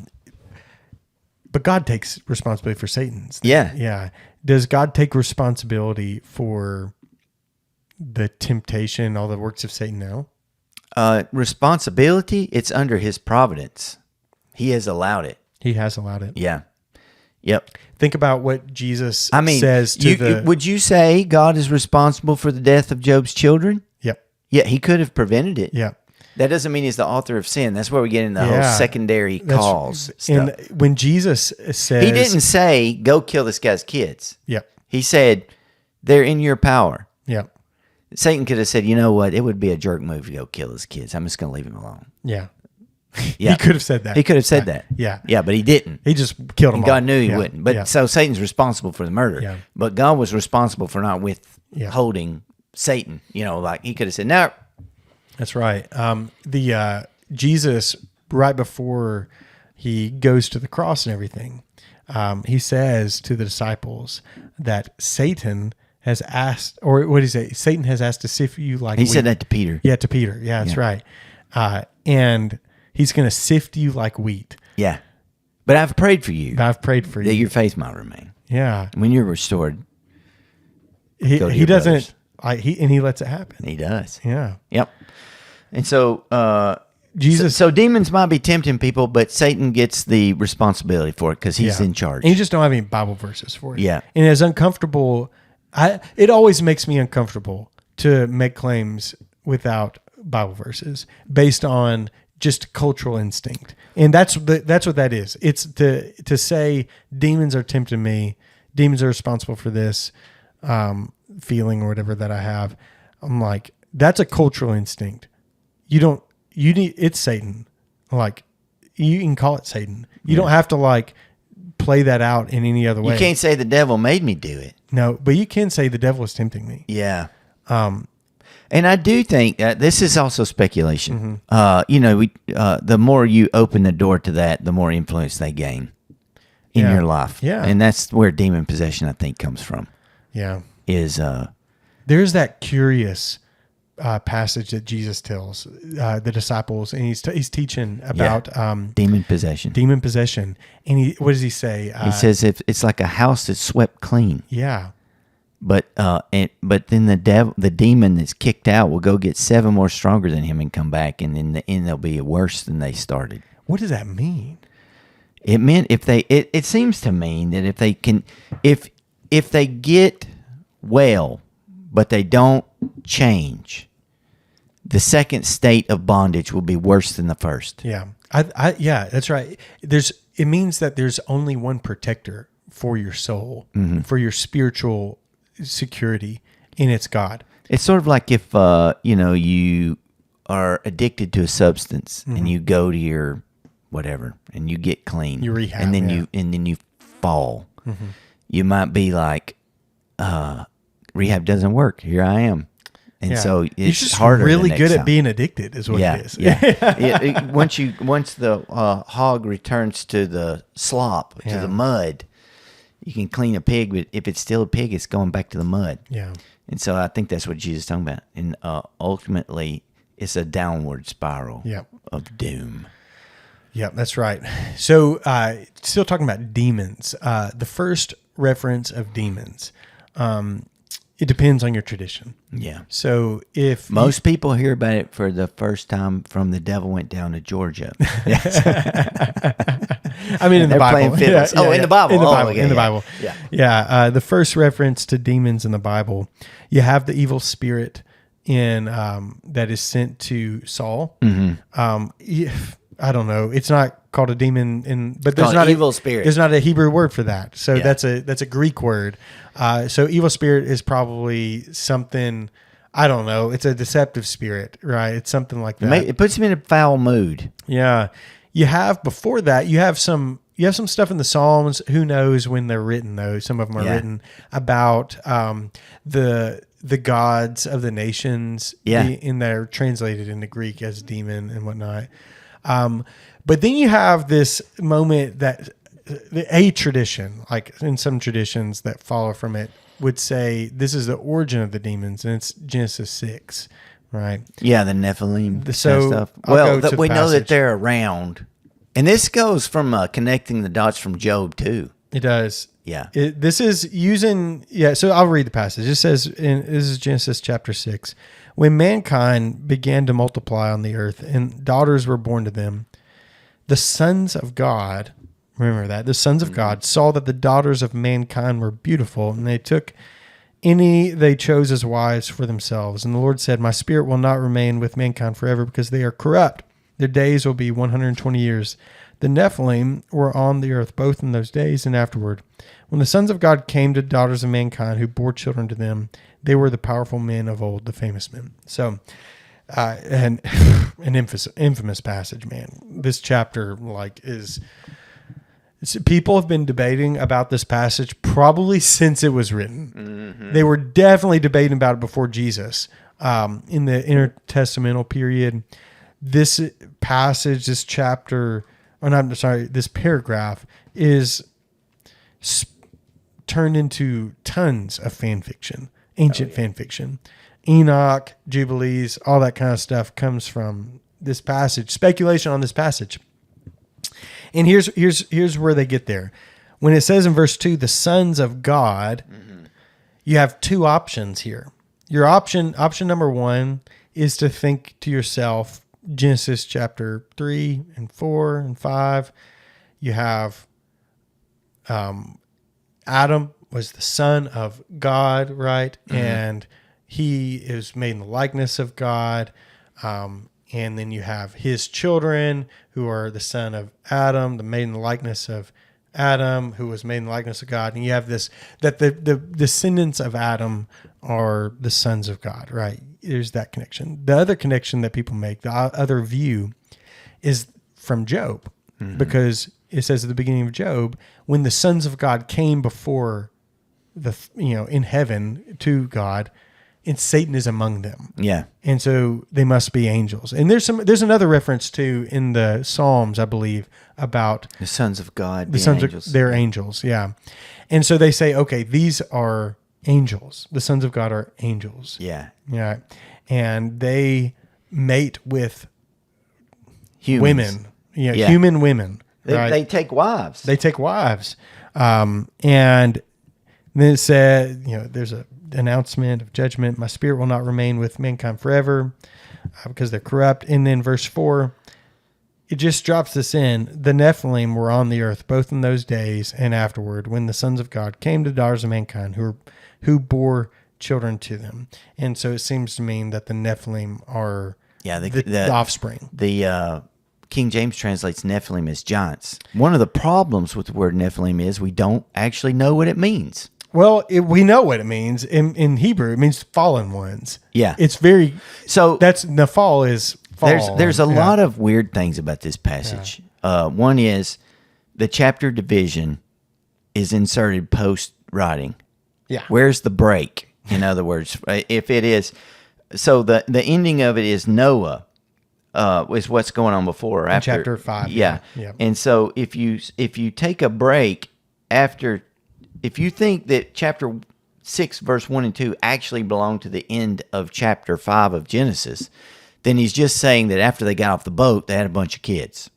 God takes responsibility for Satan's. Yeah. Yeah. Does God take responsibility for the temptation, all the works of Satan now? Responsibility, it's under his providence. He has allowed it. He has allowed it. Yeah. Yep. Think about what Jesus says to would you say God is responsible for the death of Job's children? Yep. Yeah, he could have prevented it. Yeah. That doesn't mean he's the author of sin. That's where we get in the whole secondary cause stuff. And when Jesus says... He didn't say, go kill this guy's kids. Yep. He said, they're in your power. Yep. Satan could have said, you know what? It would be a jerk move to go kill his kids. I'm just going to leave him alone. Yeah. Yeah. He could have said that. He could have said that. Yeah. Yeah, but he didn't. He just killed him. God knew he wouldn't. But so Satan's responsible for the murder. Yeah. But God was responsible for not withholding Satan. You know, like he could have said, no. That's right. Jesus, right before he goes to the cross and everything, he says to the disciples that Satan has asked, or what did he say? Satan has asked to sift you like He wheat. said that to Peter. Yeah, to Peter. Yeah, that's right. And he's going to sift you like wheat. Yeah. But I've prayed for you. I've prayed for that you. your faith might remain. Yeah. When you're restored, he doesn't, brothers. He lets it happen. He does. Yeah. Yep. And so, Jesus. So demons might be tempting people, but Satan gets the responsibility for it because he's in charge. And you just don't have any Bible verses for it. Yeah. And as uncomfortable, it always makes me uncomfortable to make claims without Bible verses based on just cultural instinct. And that's what that is. It's to say demons are tempting me, demons are responsible for this feeling or whatever that I have. I'm like, that's a cultural instinct. It's Satan. Like, you can call it Satan. You don't have to like play that out in any other way. You can't say the devil made me do it. No, but you can say the devil is tempting me. Yeah. And I do think this is also speculation. Mm-hmm. The more you open the door to that, the more influence they gain in your life. Yeah. And that's where demon possession, I think, comes from. Yeah. There's that curious passage that Jesus tells the disciples, and he's teaching about demon possession. Demon possession. And what does he say? He says if it's like a house that's swept clean. Yeah. But then the demon that's kicked out will go get 7 more stronger than him and come back, and in the end they'll be worse than they started. What does that mean? It meant it seems to mean that if they get well, but they don't change, the second state of bondage will be worse than the first. Yeah, yeah, that's right. It means that there's only one protector for your soul, for your spiritual security, and it's God. It's sort of like if you are addicted to a substance and you go to your whatever and you get clean, you rehab, and then you fall. You might be like, rehab doesn't work. Here I am. And so it's just harder. Really good at being addicted, is what it is. Yeah. Once the hog returns to the slop, to the mud, you can clean a pig, but if it's still a pig, it's going back to the mud. Yeah. And so I think that's what Jesus is talking about. And ultimately, it's a downward spiral of doom. Yeah, that's right. So still talking about demons. The first reference of demons, it depends on your tradition. Yeah. So if most people hear about it for the first time from The Devil Went Down to Georgia. I mean, in the Bible. In the Bible. In the Bible. Yeah. The first reference to demons in the Bible, you have the evil spirit that is sent to Saul. I don't know. It's not called a demon, but there's not evil spirit. There's not a Hebrew word for that. So that's a Greek word. So evil spirit is probably something, I don't know. It's a deceptive spirit, right? It's something like that. It puts him in a foul mood. Yeah. You have before that, you have some stuff in the Psalms. Who knows when they're written though? Some of them are written about the gods of the nations. And they're translated into Greek as demon and whatnot. But then you have this moment that a tradition, like in some traditions that follow from it, would say this is the origin of the demons, and it's Genesis 6, right? Yeah, the Nephilim stuff. Well, we know that they're around. And this goes from connecting the dots from Job, too. It does. Yeah. This is using, so I'll read the passage. It says, this is Genesis chapter 6. When mankind began to multiply on the earth and daughters were born to them, the sons of God, remember that, the sons of God saw that the daughters of mankind were beautiful, and they took any they chose as wives for themselves. And the Lord said, my spirit will not remain with mankind forever because they are corrupt. Their days will be 120 years. The Nephilim were on the earth both in those days and afterward. When the sons of God came to daughters of mankind who bore children to them, they were the powerful men of old, the famous men. So, and an infamous passage, man. This chapter, people have been debating about this passage probably since it was written. Mm-hmm. They were definitely debating about it before Jesus. In the intertestamental period, this passage, this chapter, this paragraph is turned into tons of fan fiction, ancient fan fiction. Enoch, Jubilees, all that kind of stuff comes from this passage, speculation on this passage. And here's where they get there. When it says in verse 2, the sons of God, you have two options here. Your option number one is to think to yourself, Genesis chapter 3 and 4 and 5. You have Adam was the son of God, right? And he is made in the likeness of God. And then you have his children who are the son of Adam, the made in the likeness of Adam, who was made in the likeness of God. And you have this, that the descendants of Adam are the sons of God, right? There's that connection. The other connection that people make, the other view, is from Job, because it says at the beginning of Job, when the sons of God came before in heaven to God, and Satan is among them. Yeah. And so they must be angels. And there's another reference too in the Psalms, I believe, about the sons of God. The sons angels. They're angels, yeah. And so they say, okay, these are angels. The sons of God are angels. Yeah. Yeah. And they mate with Humans. women. Human women. They take wives. They take wives. And then it said, there's an announcement of judgment. My spirit will not remain with mankind forever because they're corrupt. And then verse 4, it just drops this in. The Nephilim were on the earth both in those days and afterward when the sons of God came to the daughters of mankind who bore children to them. And so it seems to mean that the Nephilim are the offspring. The King James translates Nephilim as giants. One of the problems with the word Nephilim is we don't actually know what it means. Well, we know what it means. In Hebrew, it means fallen ones. Yeah. It's very... So that's Nephal is fall. There's a lot of weird things about this passage. Yeah. One is the chapter division is inserted post-writing. Yeah. Where's the break? In other words, if it is... So the ending of it is Noah is what's going on before or after. Chapter 5. Yeah. And so if you take a break after... If you think that chapter 6, verse 1 and 2 actually belong to the end of chapter 5 of Genesis, then he's just saying that after they got off the boat, they had a bunch of kids.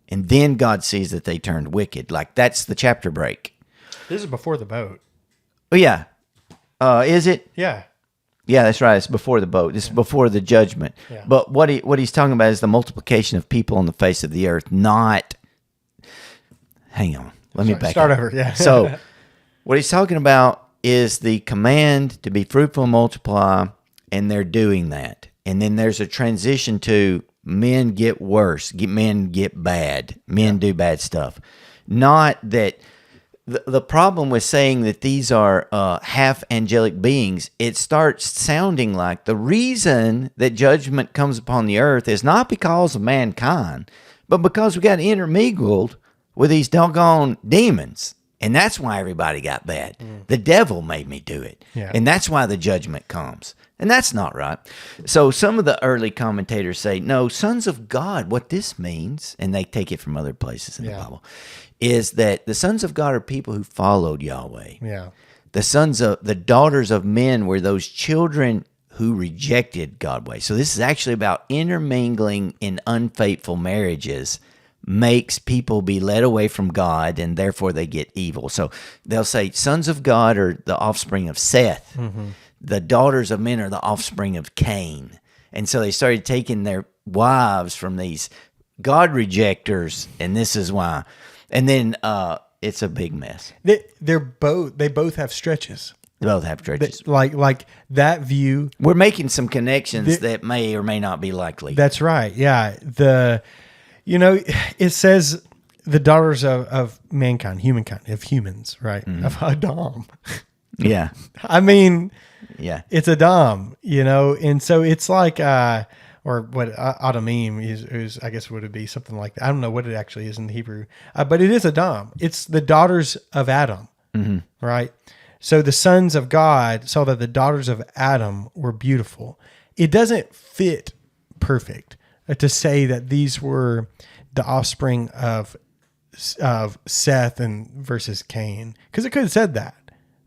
And then God sees that they turned wicked. Like, that's the chapter break. This is before the boat. Oh, yeah. Is it? Yeah. Yeah, that's right. It's before the boat. This is before the judgment. Yeah. But what he's talking about is the multiplication of people on the face of the earth, not... Hang on. Let me back start up. over, yeah. So... What he's talking about is the command to be fruitful and multiply, and they're doing that. And then there's a transition to men get worse, men get bad, men do bad stuff. Not that the problem with saying that these are half angelic beings, it starts sounding like the reason that judgment comes upon the earth is not because of mankind, but because we got intermingled with these doggone demons. And that's why everybody got bad. The devil made me do it. Yeah. And that's why the judgment comes. And that's not right. So some of the early commentators say, no, sons of God, what this means, and they take it from other places in the Bible, is that the sons of God are people who followed Yahweh. Yeah. The daughters of men were those children who rejected Godway. So this is actually about intermingling in unfaithful marriages makes people be led away from God, and therefore they get evil. So they'll say sons of God are the offspring of Seth. Mm-hmm. The daughters of men are the offspring of Cain. And so they started taking their wives from these God rejectors, and this is why. And then it's a big mess. They both have stretches. They both have stretches. Like that view. We're making some connections that may or may not be likely. That's right. Yeah. It says the daughters of mankind, humankind, of humans, right? Mm-hmm. Of Adam. Yeah. I mean, yeah, it's Adam, and so it's like, or what Adamim is, I guess would it be something like that? I don't know what it actually is in Hebrew, but it is Adam. It's the daughters of Adam, right? So the sons of God saw that the daughters of Adam were beautiful. It doesn't fit perfect to say that these were the offspring of of Seth and versus Cain, because it could have said that,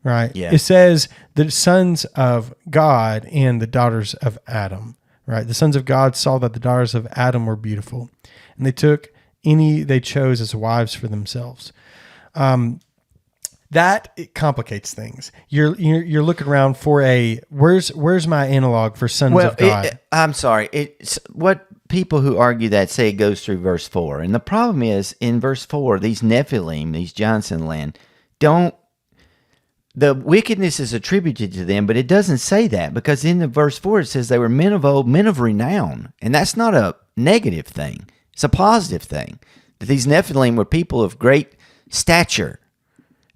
right? Yeah. It says the sons of God and the daughters of Adam, right? The sons of God saw that the daughters of Adam were beautiful, and they took any they chose as wives for themselves. That it complicates things. You're looking around for a where's my analog for sons of God? I'm sorry. It's what people who argue that say it goes through verse 4. And the problem is in verse 4, these Nephilim, these giants in the land, the wickedness is attributed to them, but it doesn't say that, because in the verse 4 it says they were men of old, men of renown. And that's not a negative thing. It's a positive thing. That these Nephilim were people of great stature.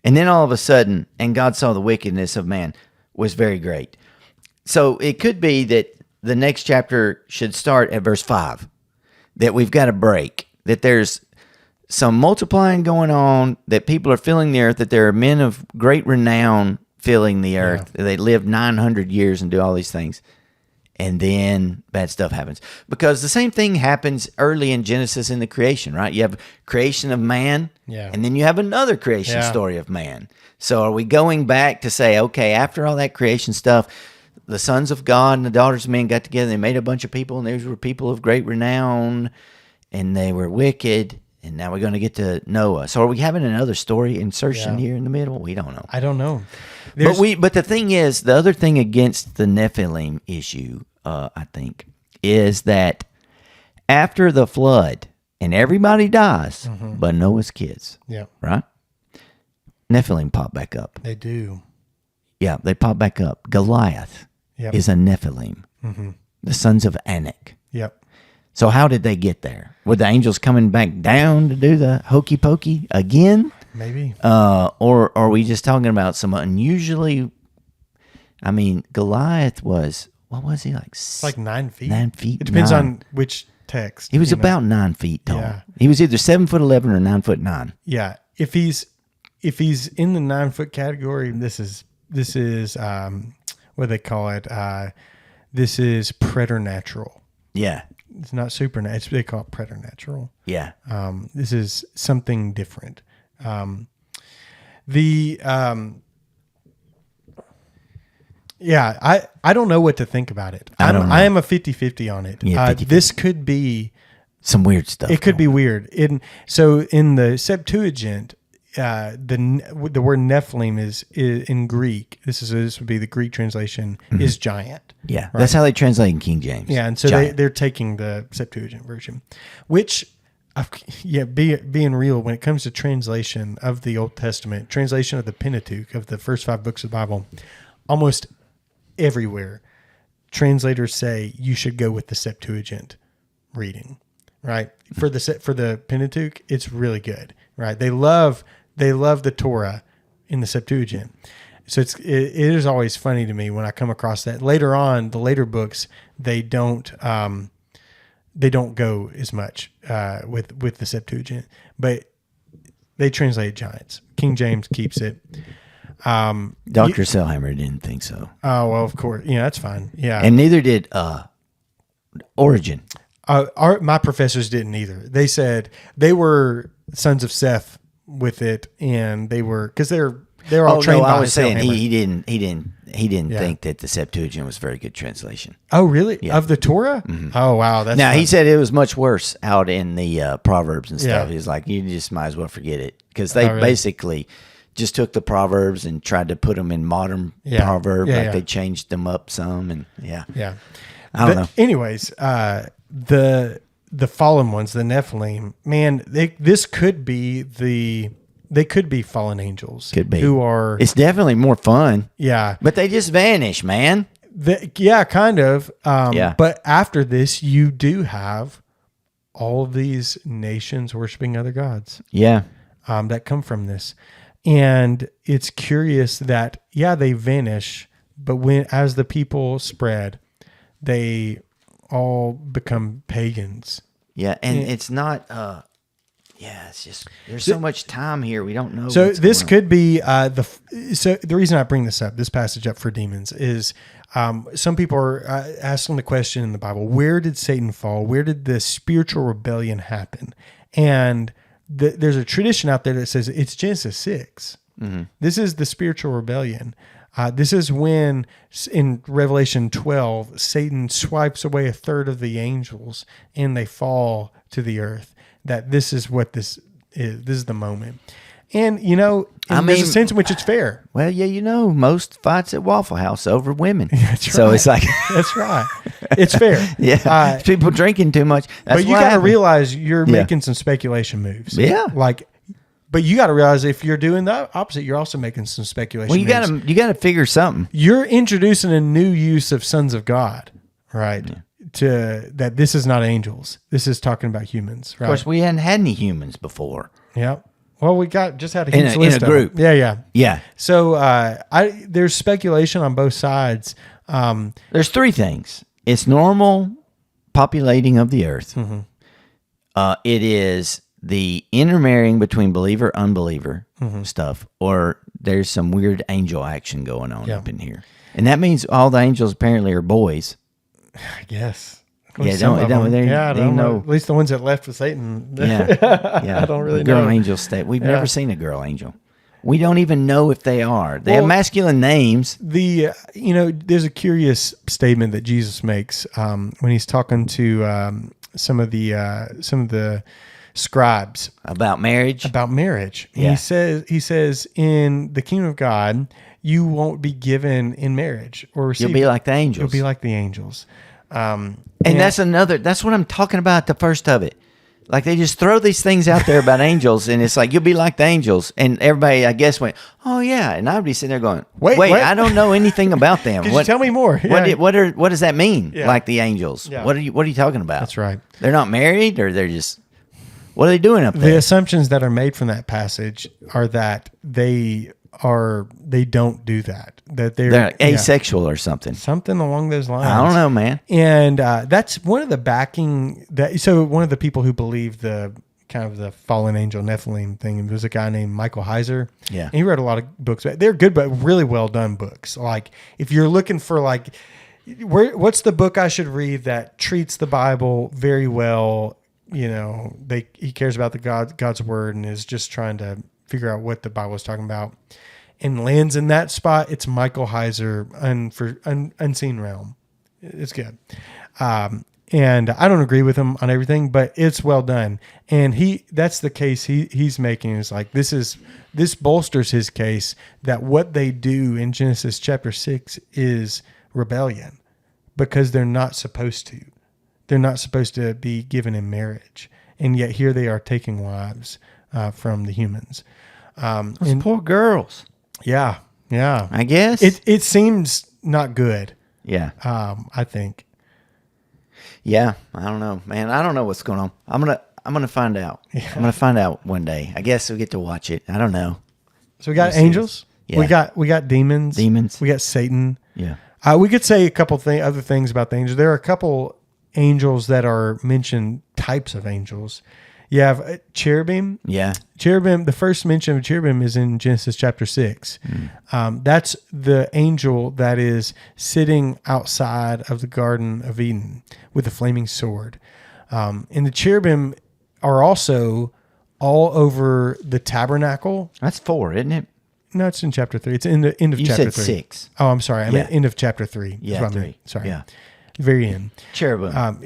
And then all of a sudden, and God saw the wickedness of man was very great. So it could be that the next chapter should start at verse 5, that we've got a break, that there's some multiplying going on, that people are filling the earth, that there are men of great renown filling the earth. Yeah. They live 900 years and do all these things. And then bad stuff happens. Because the same thing happens early in Genesis in the creation, right? You have creation of man, and then you have another creation story of man. So are we going back to say, okay, after all that creation stuff, the sons of God and the daughters of men got together, they made a bunch of people, and these were people of great renown, and they were wicked, and now we're going to get to Noah. So are we having another story insertion here in the middle? We don't know. I don't know. But the thing is, the other thing against the Nephilim issue, I think, is that after the flood, and everybody dies, but Noah's kids, right? Nephilim pop back up. They do. Yeah, they pop back up. Goliath is a Nephilim, the sons of Anak. Yep. So how did they get there? Were the angels coming back down to do the hokey pokey again? Maybe. Or are we just talking about some unusually? I mean, Goliath was, what was he, like? It's like 9 feet. 9 feet. It depends on which text. He was about 9 feet tall. Yeah. He was either 7'11" or 9'9". Yeah. If he's in the 9 foot category, this is what do they call it? This is preternatural. Yeah. It's not supernatural. They call it preternatural. Yeah. This is something different. I don't know what to think about it. I am a 50-50 on it. Yeah, this could be some weird stuff. It could be weird. In the Septuagint, the word Nephilim is in Greek. This would be the Greek translation, is giant. Yeah, right? That's how they translate in King James. Yeah, and so they're taking the Septuagint version, which, being real, when it comes to translation of the Old Testament, translation of the Pentateuch, of the first 5 books of the Bible, almost everywhere, translators say you should go with the Septuagint reading, right? For the Pentateuch, it's really good, right? They love the Torah in the Septuagint. So it is always funny to me when I come across that. Later on, the later books, they don't go as much with the Septuagint, but they translate giants. King James keeps it. Dr. Selhammer didn't think so. Oh, well, of course. Yeah, that's fine. Yeah. And neither did Origin. My professors didn't either. They said they were sons of Seth with it, and they were, because they're all trained by I was saying Selhammer. he didn't think that the Septuagint was a very good translation. Oh, really? Yeah. Of the Torah? Mm-hmm. Oh, wow. That's now, funny. he said it was much worse out in the Proverbs and stuff. Yeah. He's like, you just might as well forget it, because they basically just took the Proverbs and tried to put them in modern Proverbs. They changed them up some, and Yeah. I don't know. Anyways, the fallen ones, the Nephilim, man, they could be fallen angels. Could be. Who are... It's definitely more fun. Yeah. But they just vanish, man. Kind of. Yeah. But after this, you do have all of these nations worshiping other gods. Yeah. That come from this. And it's curious that, they vanish, but as the people spread, they all become pagans. Yeah, and it's not... it's just there's so much time here. We don't know. So this could be the reason I bring this passage up for demons is some people are asking the question in the Bible: where did Satan fall? Where did the spiritual rebellion happen? And there's a tradition out there that says it's Genesis 6. Mm-hmm. This is the spiritual rebellion. This is when, in Revelation 12, Satan swipes away a third of the angels and they fall to the earth. That this is what this is. This is the moment. And, there's a sense in which it's fair. Well, yeah, most fights at Waffle House over women. That's so right. it's like... That's right. It's fair. Yeah. People drinking too much. That's but you got to realize you're making some speculation moves. Yeah. But you got to realize if you're doing the opposite, you're also making some speculation moves. moves. You got to figure something. You're introducing a new use of sons of God, right? Yeah. To that this is not angels. This is talking about humans, right? Of course, we hadn't had any humans before. Yeah. Well, we just had a huge list in a group. Yeah. So there's speculation on both sides. There's three things. It's normal populating of the earth. Mm-hmm. It is the intermarrying between believer, unbeliever stuff, or there's some weird angel action going on up in here. And that means all the angels apparently are boys. I guess. Yeah, I don't know. At least the ones that left with Satan. Yeah. I don't really know. Girl angel state. We've never seen a girl angel. We don't even know if they are. They have masculine names. There's a curious statement that Jesus makes when he's talking to some of the scribes about marriage. Yeah. He says in the kingdom of God, you won't be given in marriage or received. You'll be like the angels. You'll be like the angels. And that's what I'm talking about, the first of it. Like they just throw these things out there about angels, and it's like, you'll be like the angels. And everybody, I guess, went, oh, yeah. And I'd be sitting there going, wait, I don't know anything about them. Could you tell me more? Yeah. What does that mean, like the angels? Yeah. What are you talking about? That's right. They're not married, or they're just, what are they doing up there? The assumptions that are made from that passage are that they don't do that. That they're asexual or something along those lines. I don't know, man. And that's one of the backing so one of the people who believe the kind of the fallen angel Nephilim thing was a guy named Michael Heiser. Yeah. And he wrote a lot of books. They're good, but really well done books. Like if you're looking for what's the book I should read that treats the Bible very well, he cares about God's word and is just trying to figure out what the Bible is talking about, and lands in that spot. It's Michael Heiser for Unseen Realm. It's good. And I don't agree with him on everything, but it's well done. And that's the case he's making is like, this bolsters his case that what they do in Genesis chapter 6 is rebellion because they're not supposed to. They're not supposed to be given in marriage. And yet here they are taking wives from the humans. Those poor girls. Yeah. I guess it seems not good. Yeah. I think. Yeah, I don't know, man. I don't know what's going on. I'm gonna find out. Yeah. I'm gonna find out one day. I guess we get to watch it. I don't know. So we got angels. Yeah. We got demons. Demons. We got Satan. Yeah. We could say a couple other things about the angels. There are a couple angels that are mentioned, types of angels. You have cherubim. Yeah. Cherubim, the first mention of cherubim is in Genesis chapter 6. That's the angel that is sitting outside of the Garden of Eden with a flaming sword. And the cherubim are also all over the tabernacle. That's 4, isn't it? No, it's in chapter 3. It's in the end of chapter 3. You said 6. Oh, I'm sorry. I meant end of chapter 3. Yeah, 3. Sorry. Yeah. Very end. Cherubim.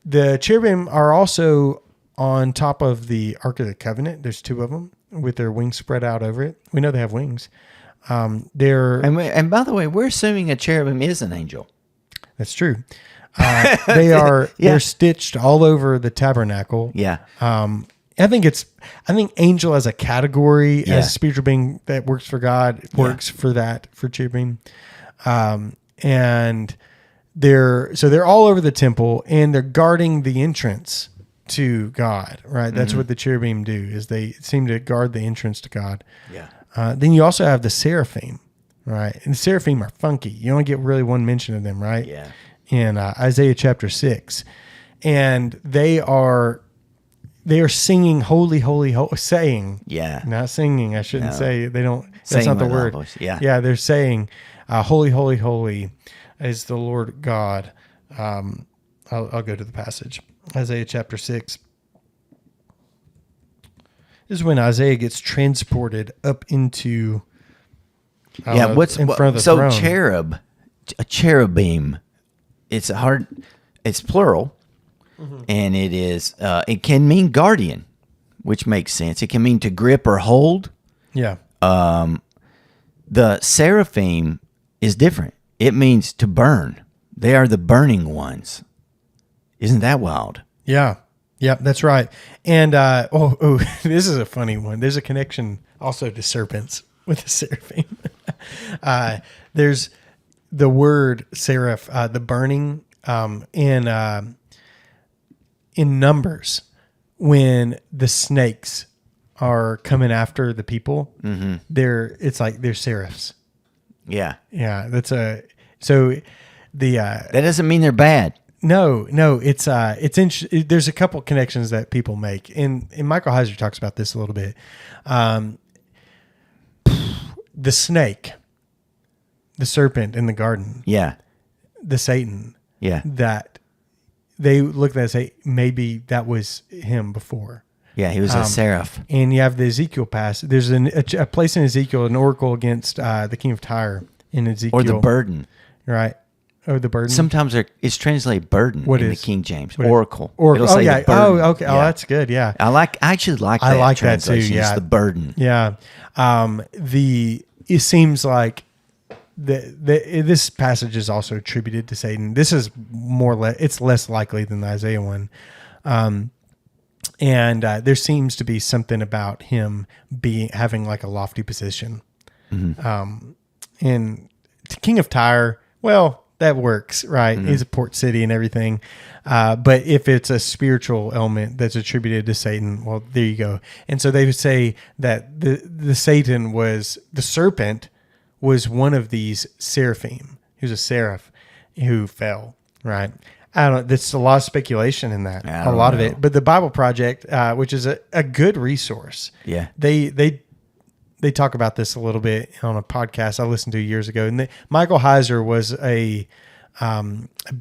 The cherubim are also on top of the Ark of the Covenant. There's 2 of them with their wings spread out over it. We know they have wings. And by the way, we're assuming a cherubim is an angel. That's true. They're stitched all over the tabernacle. Yeah. I think angel as a category, as a spiritual being that works for God, works for cherubim. And they're all over the temple and they're guarding the entrance to God, right? That's what the cherubim do, is they seem to guard the entrance to God. Yeah. Then you also have the seraphim, right? And the seraphim are funky. You only get really one mention of them, right? Yeah. In Isaiah chapter 6. And they are singing holy, holy, holy, saying. Yeah. Not singing, I shouldn't say. They don't, that's not the word. Yeah. Yeah, they're saying, holy, holy, holy is the Lord God. I'll go to the passage. Isaiah chapter 6. This is when Isaiah gets transported up into what's in front of the throne. cherub, a cherubim. It's plural, and it is. It can mean guardian, which makes sense. It can mean to grip or hold. Yeah. The seraphim is different. It means to burn. They are the burning ones. Isn't that wild? Yeah. Yeah, that's right. And this is a funny one. There's a connection also to serpents with the seraphim. There's the word seraph, the burning, in Numbers, when the snakes are coming after the people, it's like they're seraphs. Yeah. Yeah, that doesn't mean they're bad. No, it's there's a couple connections that people make, and Michael Heiser talks about this a little bit. The snake, the serpent in the garden, the Satan, that they looked at and say maybe that was him before. Yeah, he was a seraph. And you have the Ezekiel passage. There's a place in Ezekiel, an oracle against the king of Tyre in Ezekiel, or the burden, right? Oh, the burden. Sometimes it's translated burden in the King James. Oracle. Oracle. It'll say the burden. Oh, okay. Yeah. Oh, that's good. Yeah. I actually like that. I like translation. that too. Yeah. It's the burden. Yeah. It seems like this passage is also attributed to Satan. This is it's less likely than the Isaiah one. And there seems to be something about him having like a lofty position. And King of Tyre, well, that works, right? He's a port city and everything. But if it's a spiritual element that's attributed to Satan, well, there you go. And so they would say that the serpent was one of these seraphim. He was a seraph who fell, right? I don't know. There's a lot of speculation in that, a lot of it. But the Bible Project, which is a good resource, they talk about this a little bit on a podcast I listened to years ago. And Michael Heiser was a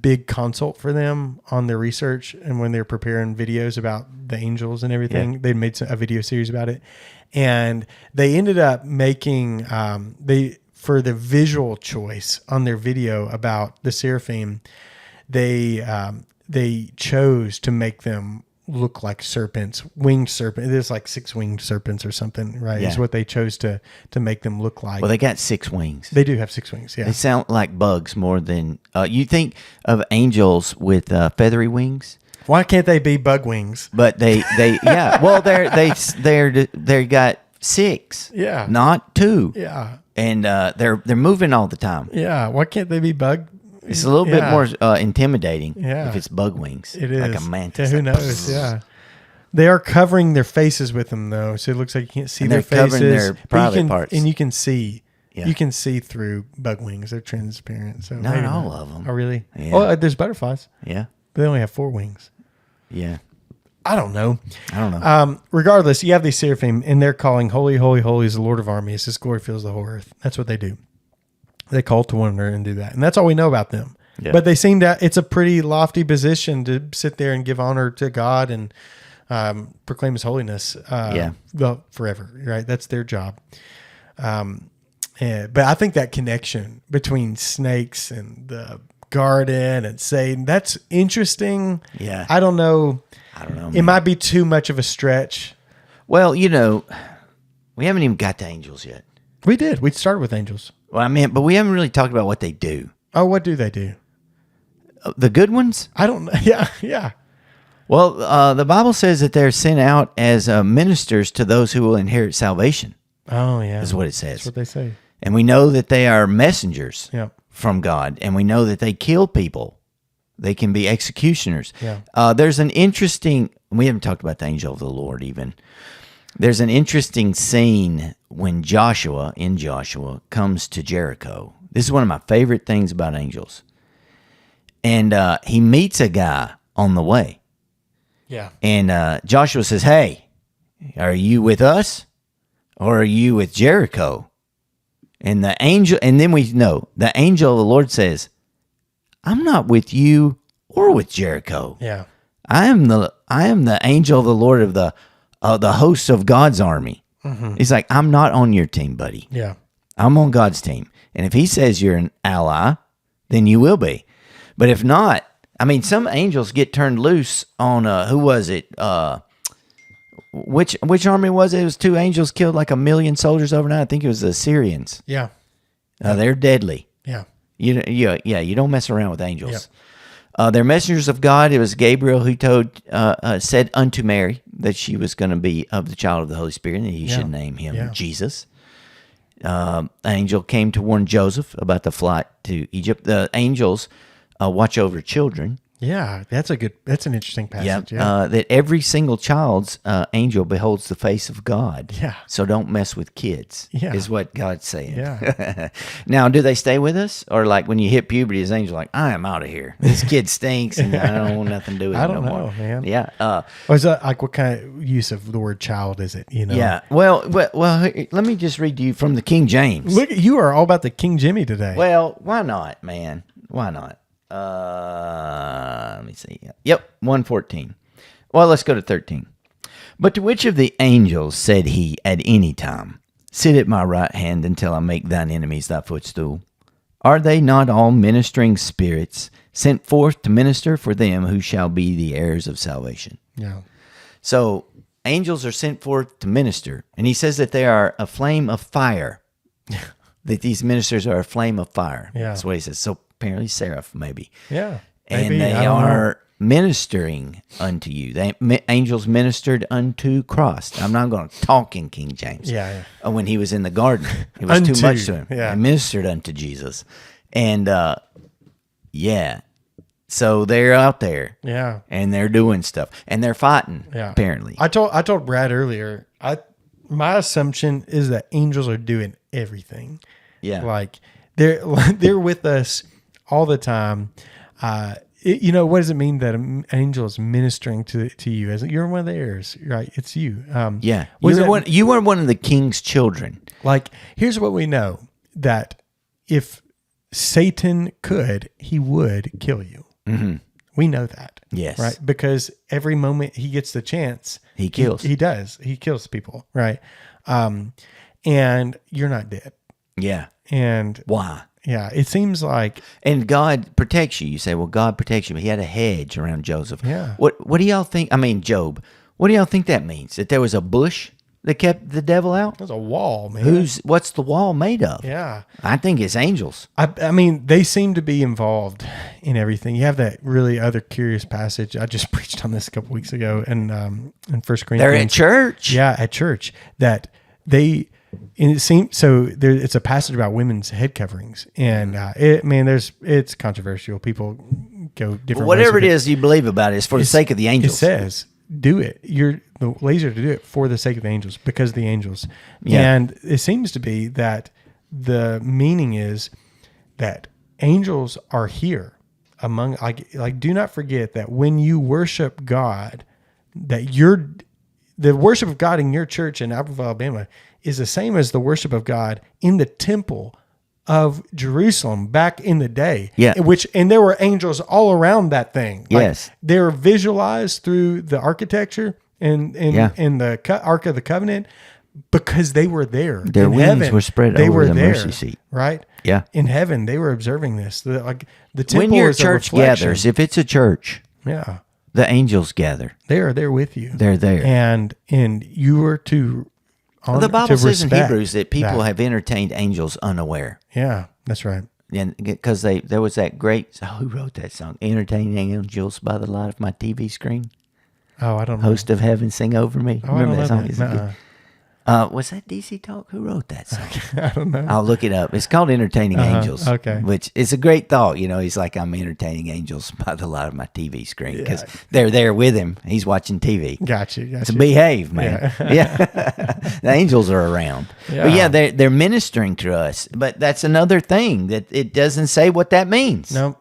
big consult for them on their research. And when they were preparing videos about the angels and everything, they made a video series about it. And they ended up making, for the visual choice on their video about the seraphim, they chose to make them look like serpents, winged serpent. There's like 6 winged serpents or something, right? Yeah. Is what they chose to make them look like. Well, they got 6 wings. They do have 6 wings. Yeah, they sound like bugs more than you think of angels with feathery wings. Why can't they be bug wings? But they yeah. Well, they got 6. Yeah, not 2. Yeah, and they're moving all the time. Yeah, why can't they be bug? It's a little bit more intimidating if it's bug wings. It is. Like a mantis. Yeah, who knows? Yeah. They are covering their faces with them, though. So it looks like you can't see their faces. Covering their private parts. And you can see. Yeah. You can see through bug wings. They're transparent. So not all of them. Oh, really? Yeah. Oh, there's butterflies. Yeah. But they only have 4 wings. Yeah. I don't know. Regardless, you have these seraphim, and they're calling, "Holy, holy, holy is the Lord of armies. His glory fills the whole earth." That's what they do. They call to one another and do that. And that's all we know about them. Yeah. But they seem to, it's a pretty lofty position to sit there and give honor to God and proclaim his holiness forever, right? That's their job. But I think that connection between snakes and the garden and Satan, that's interesting. Yeah. I don't know. It might be too much of a stretch. Well, we haven't even got to angels yet. We did. We started with angels. Well, but we haven't really talked about what they do. Oh, what do they do? The good ones? I don't know. Yeah. Well, the Bible says that they're sent out as ministers to those who will inherit salvation. Oh, yeah. Is what it says. That's what they say. And we know that they are messengers from God. And we know that they kill people. They can be executioners. Yeah. There's an interesting, we haven't talked about the angel of the Lord even. There's an interesting scene when Joshua comes to Jericho. This is one of my favorite things about angels. And he meets a guy on the way. Yeah. And Joshua says, "Hey, are you with us or are you with Jericho?" And the angel, and then we know the angel of the Lord says, "I'm not with you or with Jericho. Yeah. I am the angel of the Lord of the the hosts of God's army. He's like, I'm not on your team, buddy. Yeah. I'm on God's team. And if he says you're an ally, then you will be. But if not, I mean, some angels get turned loose on, who was it? Which army was it? It was 2 angels killed like 1 million soldiers overnight. I think it was the Assyrians. Yeah. They're deadly. Yeah. You don't mess around with angels. Yep. They're messengers of God. It was Gabriel who said unto Mary that she was going to be of the child of the Holy Spirit, and he should name him Jesus. An angel came to warn Joseph about the flight to Egypt. The angels watch over children. Yeah, that's an interesting passage. That every single child's angel beholds the face of God. Yeah. So don't mess with kids, Yeah. is what God's saying. Yeah. Now, do they stay with us? Or like when you hit puberty, his angel like, I am out of here. This kid stinks and I don't want nothing to do with him no more. Man. Yeah. Or is that like, what kind of use of the word child is it? You know? Yeah. Well, let me just read to you from the King James. Look, you are all about the King Jimmy today. Well, why not, man? Why not? Let me see. Yep, 114. Well, let's go to 13. But to which of the angels said he at any time, sit at my right hand until I make thine enemies thy footstool? Are they not all ministering spirits sent forth to minister for them who shall be the heirs of salvation? Yeah. So angels are sent forth to minister, and he says that they are a flame of fire. That these ministers are a flame of fire. Yeah. That's what he says. So apparently seraph, maybe. Yeah. And maybe, they are ministering unto you. Angels ministered unto Christ. I'm not going to talk in King James. Yeah. When he was in the garden, it was too much to him. Yeah. They ministered unto Jesus. And, so they're out there. Yeah. And they're doing stuff. And they're fighting, apparently. I told Brad earlier, my assumption is that angels are doing everything. Yeah. Like they're with us all the time. What does it mean that an angel is ministering to you? As you're one of the heirs, right? It's you. You are one of the king's children. Like, here's what we know, that if Satan could, he would kill you. Mm-hmm. We know that. Yes. Right? Because every moment he gets the chance, he kills. He does. He kills people, right? And you're not dead. Yeah. And why? Yeah, it seems like... And God protects you. You say, well, God protects you. But he had a hedge around Joseph. Yeah. What do y'all think? I mean, Job. What do y'all think that means? That there was a bush that kept the devil out? There's a wall, man. What's the wall made of? Yeah. I think it's angels. I mean, they seem to be involved in everything. You have that really other curious passage. I just preached on this a couple weeks ago in 1 Corinthians. They're at church. Yeah, at church. That they... And it seems so. It's a passage about women's head coverings, and it's controversial. People go different. Whatever ways it is you believe about it is for the sake of the angels. It says, "Do it." You're the laser to do it for the sake of the angels, because of the angels. Yeah. And it seems to be that the meaning is that angels are here among. Like, do not forget that when you worship God, that the worship of God in your church in Albertville, Alabama, is the same as the worship of God in the temple of Jerusalem back in the day. Yeah. And there were angels all around that thing. Yes. They were visualized through the architecture and the Ark of the Covenant, because they were there. Their in wings heaven, were spread they over were the there, mercy seat. Right? Yeah. In heaven, they were observing this. The temple when your is a church reflection. gathers, if it's a church, yeah, the angels gather. they are there with you. They're there. And you are to honor, the Bible says in respect Hebrews that people have entertained angels unaware. Yeah, that's right. And because there was that great, who wrote that song? Entertaining angels by the light of my TV screen. Oh, I don't know. Host of heaven, sing over me. Oh, Remember that song? That. Was that DC Talk? Who wrote that song? I don't know. I'll look it up. It's called Entertaining Angels. Okay. Which is a great thought. He's like, I'm entertaining angels by the light of my TV screen, because they're there with him. He's watching TV. Gotcha. So behave, man. Yeah. The angels are around. Yeah. But they're ministering to us. But that's another thing, that it doesn't say what that means. No.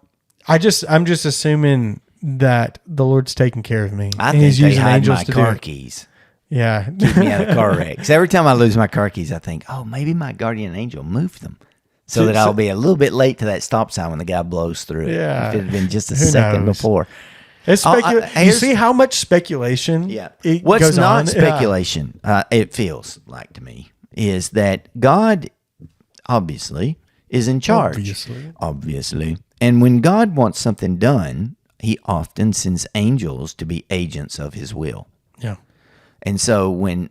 I'm just assuming that the Lord's taking care of me. I think He's they using hide angels my to car do it. keys. Yeah. Keep me out of car wrecks. Every time I lose my car keys, I think, maybe my guardian angel moved them so that I'll be a little bit late to that stop sign when the guy blows through it. Yeah. If it had been just a Who second knows? before. It's you see how much speculation? Yeah. It What's goes not on? speculation, it feels like to me, is that God obviously is in charge. Obviously. And when God wants something done, he often sends angels to be agents of his will. Yeah. And so when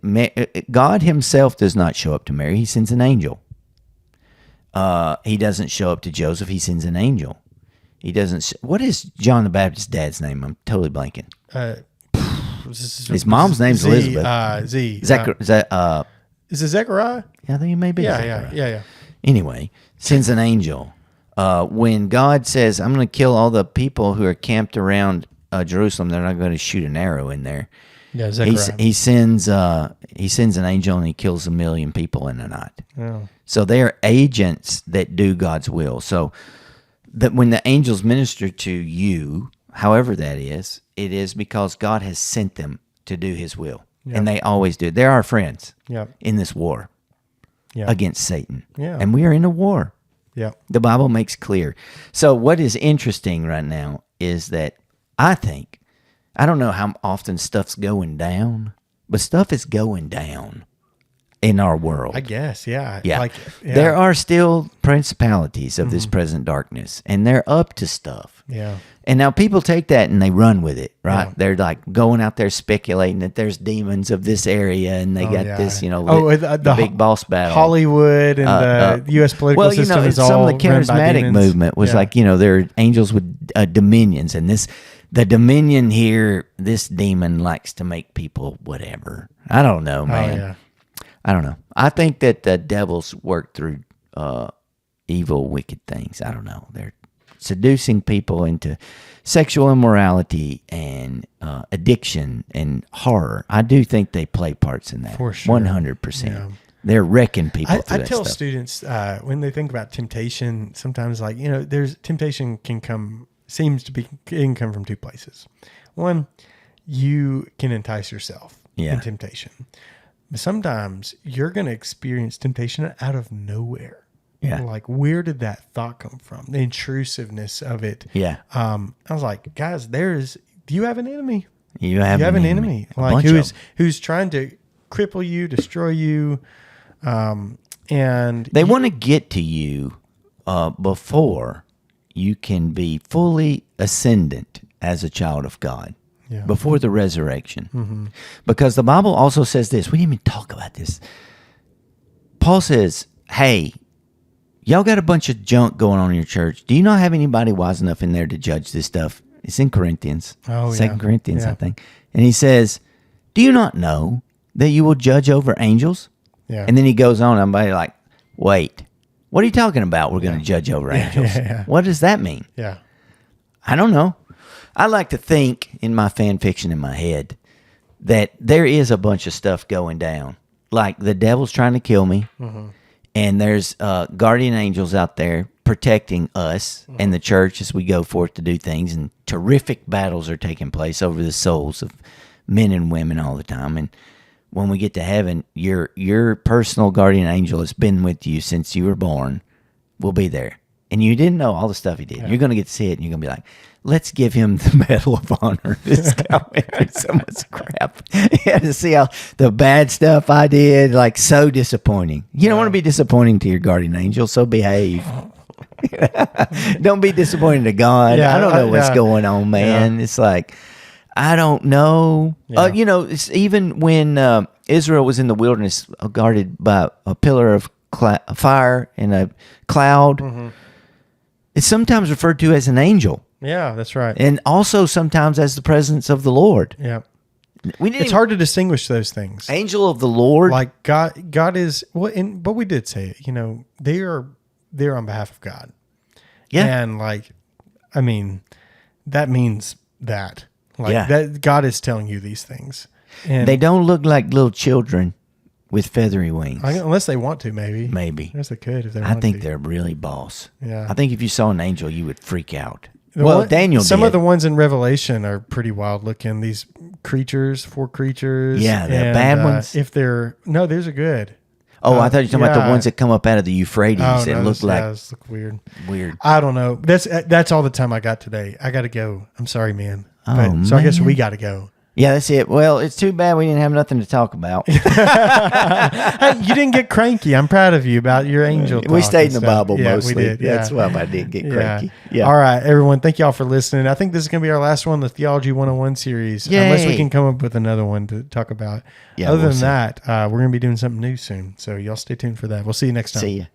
God himself does not show up to Mary, he sends an angel. He doesn't show up to Joseph, he sends an angel. He doesn't. What is John the Baptist's dad's name? I'm totally blanking. His mom's name's Elizabeth. Is it Zechariah? Yeah, I think it may be. Yeah. Anyway, sends an angel. When God says, "I'm going to kill all the people who are camped around Jerusalem," they're not going to shoot an arrow in there. Yeah, Zechariah. He sends an angel and he kills 1 million people in a night. Oh. So they are agents that do God's will. So that when the angels minister to you, however that is, it is because God has sent them to do his will. Yep. And they always do. They're our friends in this war against Satan. Yeah. And we are in a war. Yeah. The Bible makes clear. So what is interesting right now is that I don't know how often stuff's going down, but stuff is going down in our world. I guess, yeah. There are still principalities of this present darkness, and they're up to stuff. Yeah. And now people take that and they run with it, right? Yeah. They're like going out there speculating that there's demons of this area, and they got this, the big boss battle. Hollywood and the U.S. political system is all some of the charismatic movement was like, there are angels with dominions, and the dominion here, this demon likes to make people whatever. I don't know, man. Oh, yeah. I don't know. I think that the devils work through evil, wicked things. I don't know. They're seducing people into sexual immorality and addiction and horror. I do think they play parts in that. For sure. 100%. Yeah. They're wrecking people through I that tell stuff. students when they think about temptation, sometimes there's temptation can come from two places. One, you can entice yourself in temptation. But sometimes you're going to experience temptation out of nowhere. Yeah. Like, where did that thought come from? The intrusiveness of it. Yeah. I was like, guys, do you have an enemy? You have an enemy. Like, who's trying to cripple you, destroy you. And they want to get to you before you can be fully ascendant as a child of God. Yeah. Before the resurrection. Because the Bible also says this. We didn't even talk about this. Paul says, hey, y'all got a bunch of junk going on in your church. Do you not have anybody wise enough in there to judge this stuff? It's in Corinthians. 2 Corinthians, I think. And he says, do you not know that you will judge over angels? Yeah. And then he goes on. I'm like, wait, what are you talking about? We're going to judge over angels. What does that mean? Yeah. I don't know. I like to think in my fan fiction in my head that there is a bunch of stuff going down. Like the devil's trying to kill me, and there's guardian angels out there protecting us and the church as we go forth to do things, and terrific battles are taking place over the souls of men and women all the time. And when we get to heaven, your personal guardian angel has been with you since you were born, will be there. And you didn't know all the stuff he did. You're going to get to see it, and you're going to be like, let's give him the Medal of Honor. This guy went through so much crap. You had to see all the bad stuff I did, like so disappointing. You don't want to be disappointing to your guardian angel, so behave. Don't be disappointing to God. Yeah, I don't know what's going on, man. It's like, I don't know. It's even when Israel was in the wilderness guarded by a pillar of fire and a cloud, it's sometimes referred to as an angel. Yeah, that's right. And also sometimes as the presence of the Lord. Yeah. It's hard to distinguish those things. Angel of the Lord. Like God is, but we did say it, they're on behalf of God. Yeah. And that means that. That God is telling you these things. And they don't look like little children with feathery wings. Unless they want to, maybe. Yes, they could if they want to. I think they're really boss. Yeah. I think if you saw an angel, you would freak out. Daniel Some of the ones in Revelation are pretty wild looking. These creatures, 4 creatures. Yeah, they're bad ones. Those are good. Oh, I thought you were talking about the ones that come up out of the Euphrates. Look look weird. Weird. I don't know. That's all the time I got today. I got to go. I'm sorry, man. But, so I guess we got to go. Yeah, that's it. Well, it's too bad we didn't have nothing to talk about. Hey, you didn't get cranky. I'm proud of you about your angel talk. We stayed in the Bible We mostly. did. Yeah. That's why I didn't get cranky. Yeah. All right, everyone. Thank y'all for listening. I think this is going to be our last one, the Theology 101 series. Yay. Unless we can come up with another one to talk about. Yeah, Other we'll than see. that, we're going to be doing something new soon. So y'all stay tuned for that. We'll see you next time. See ya.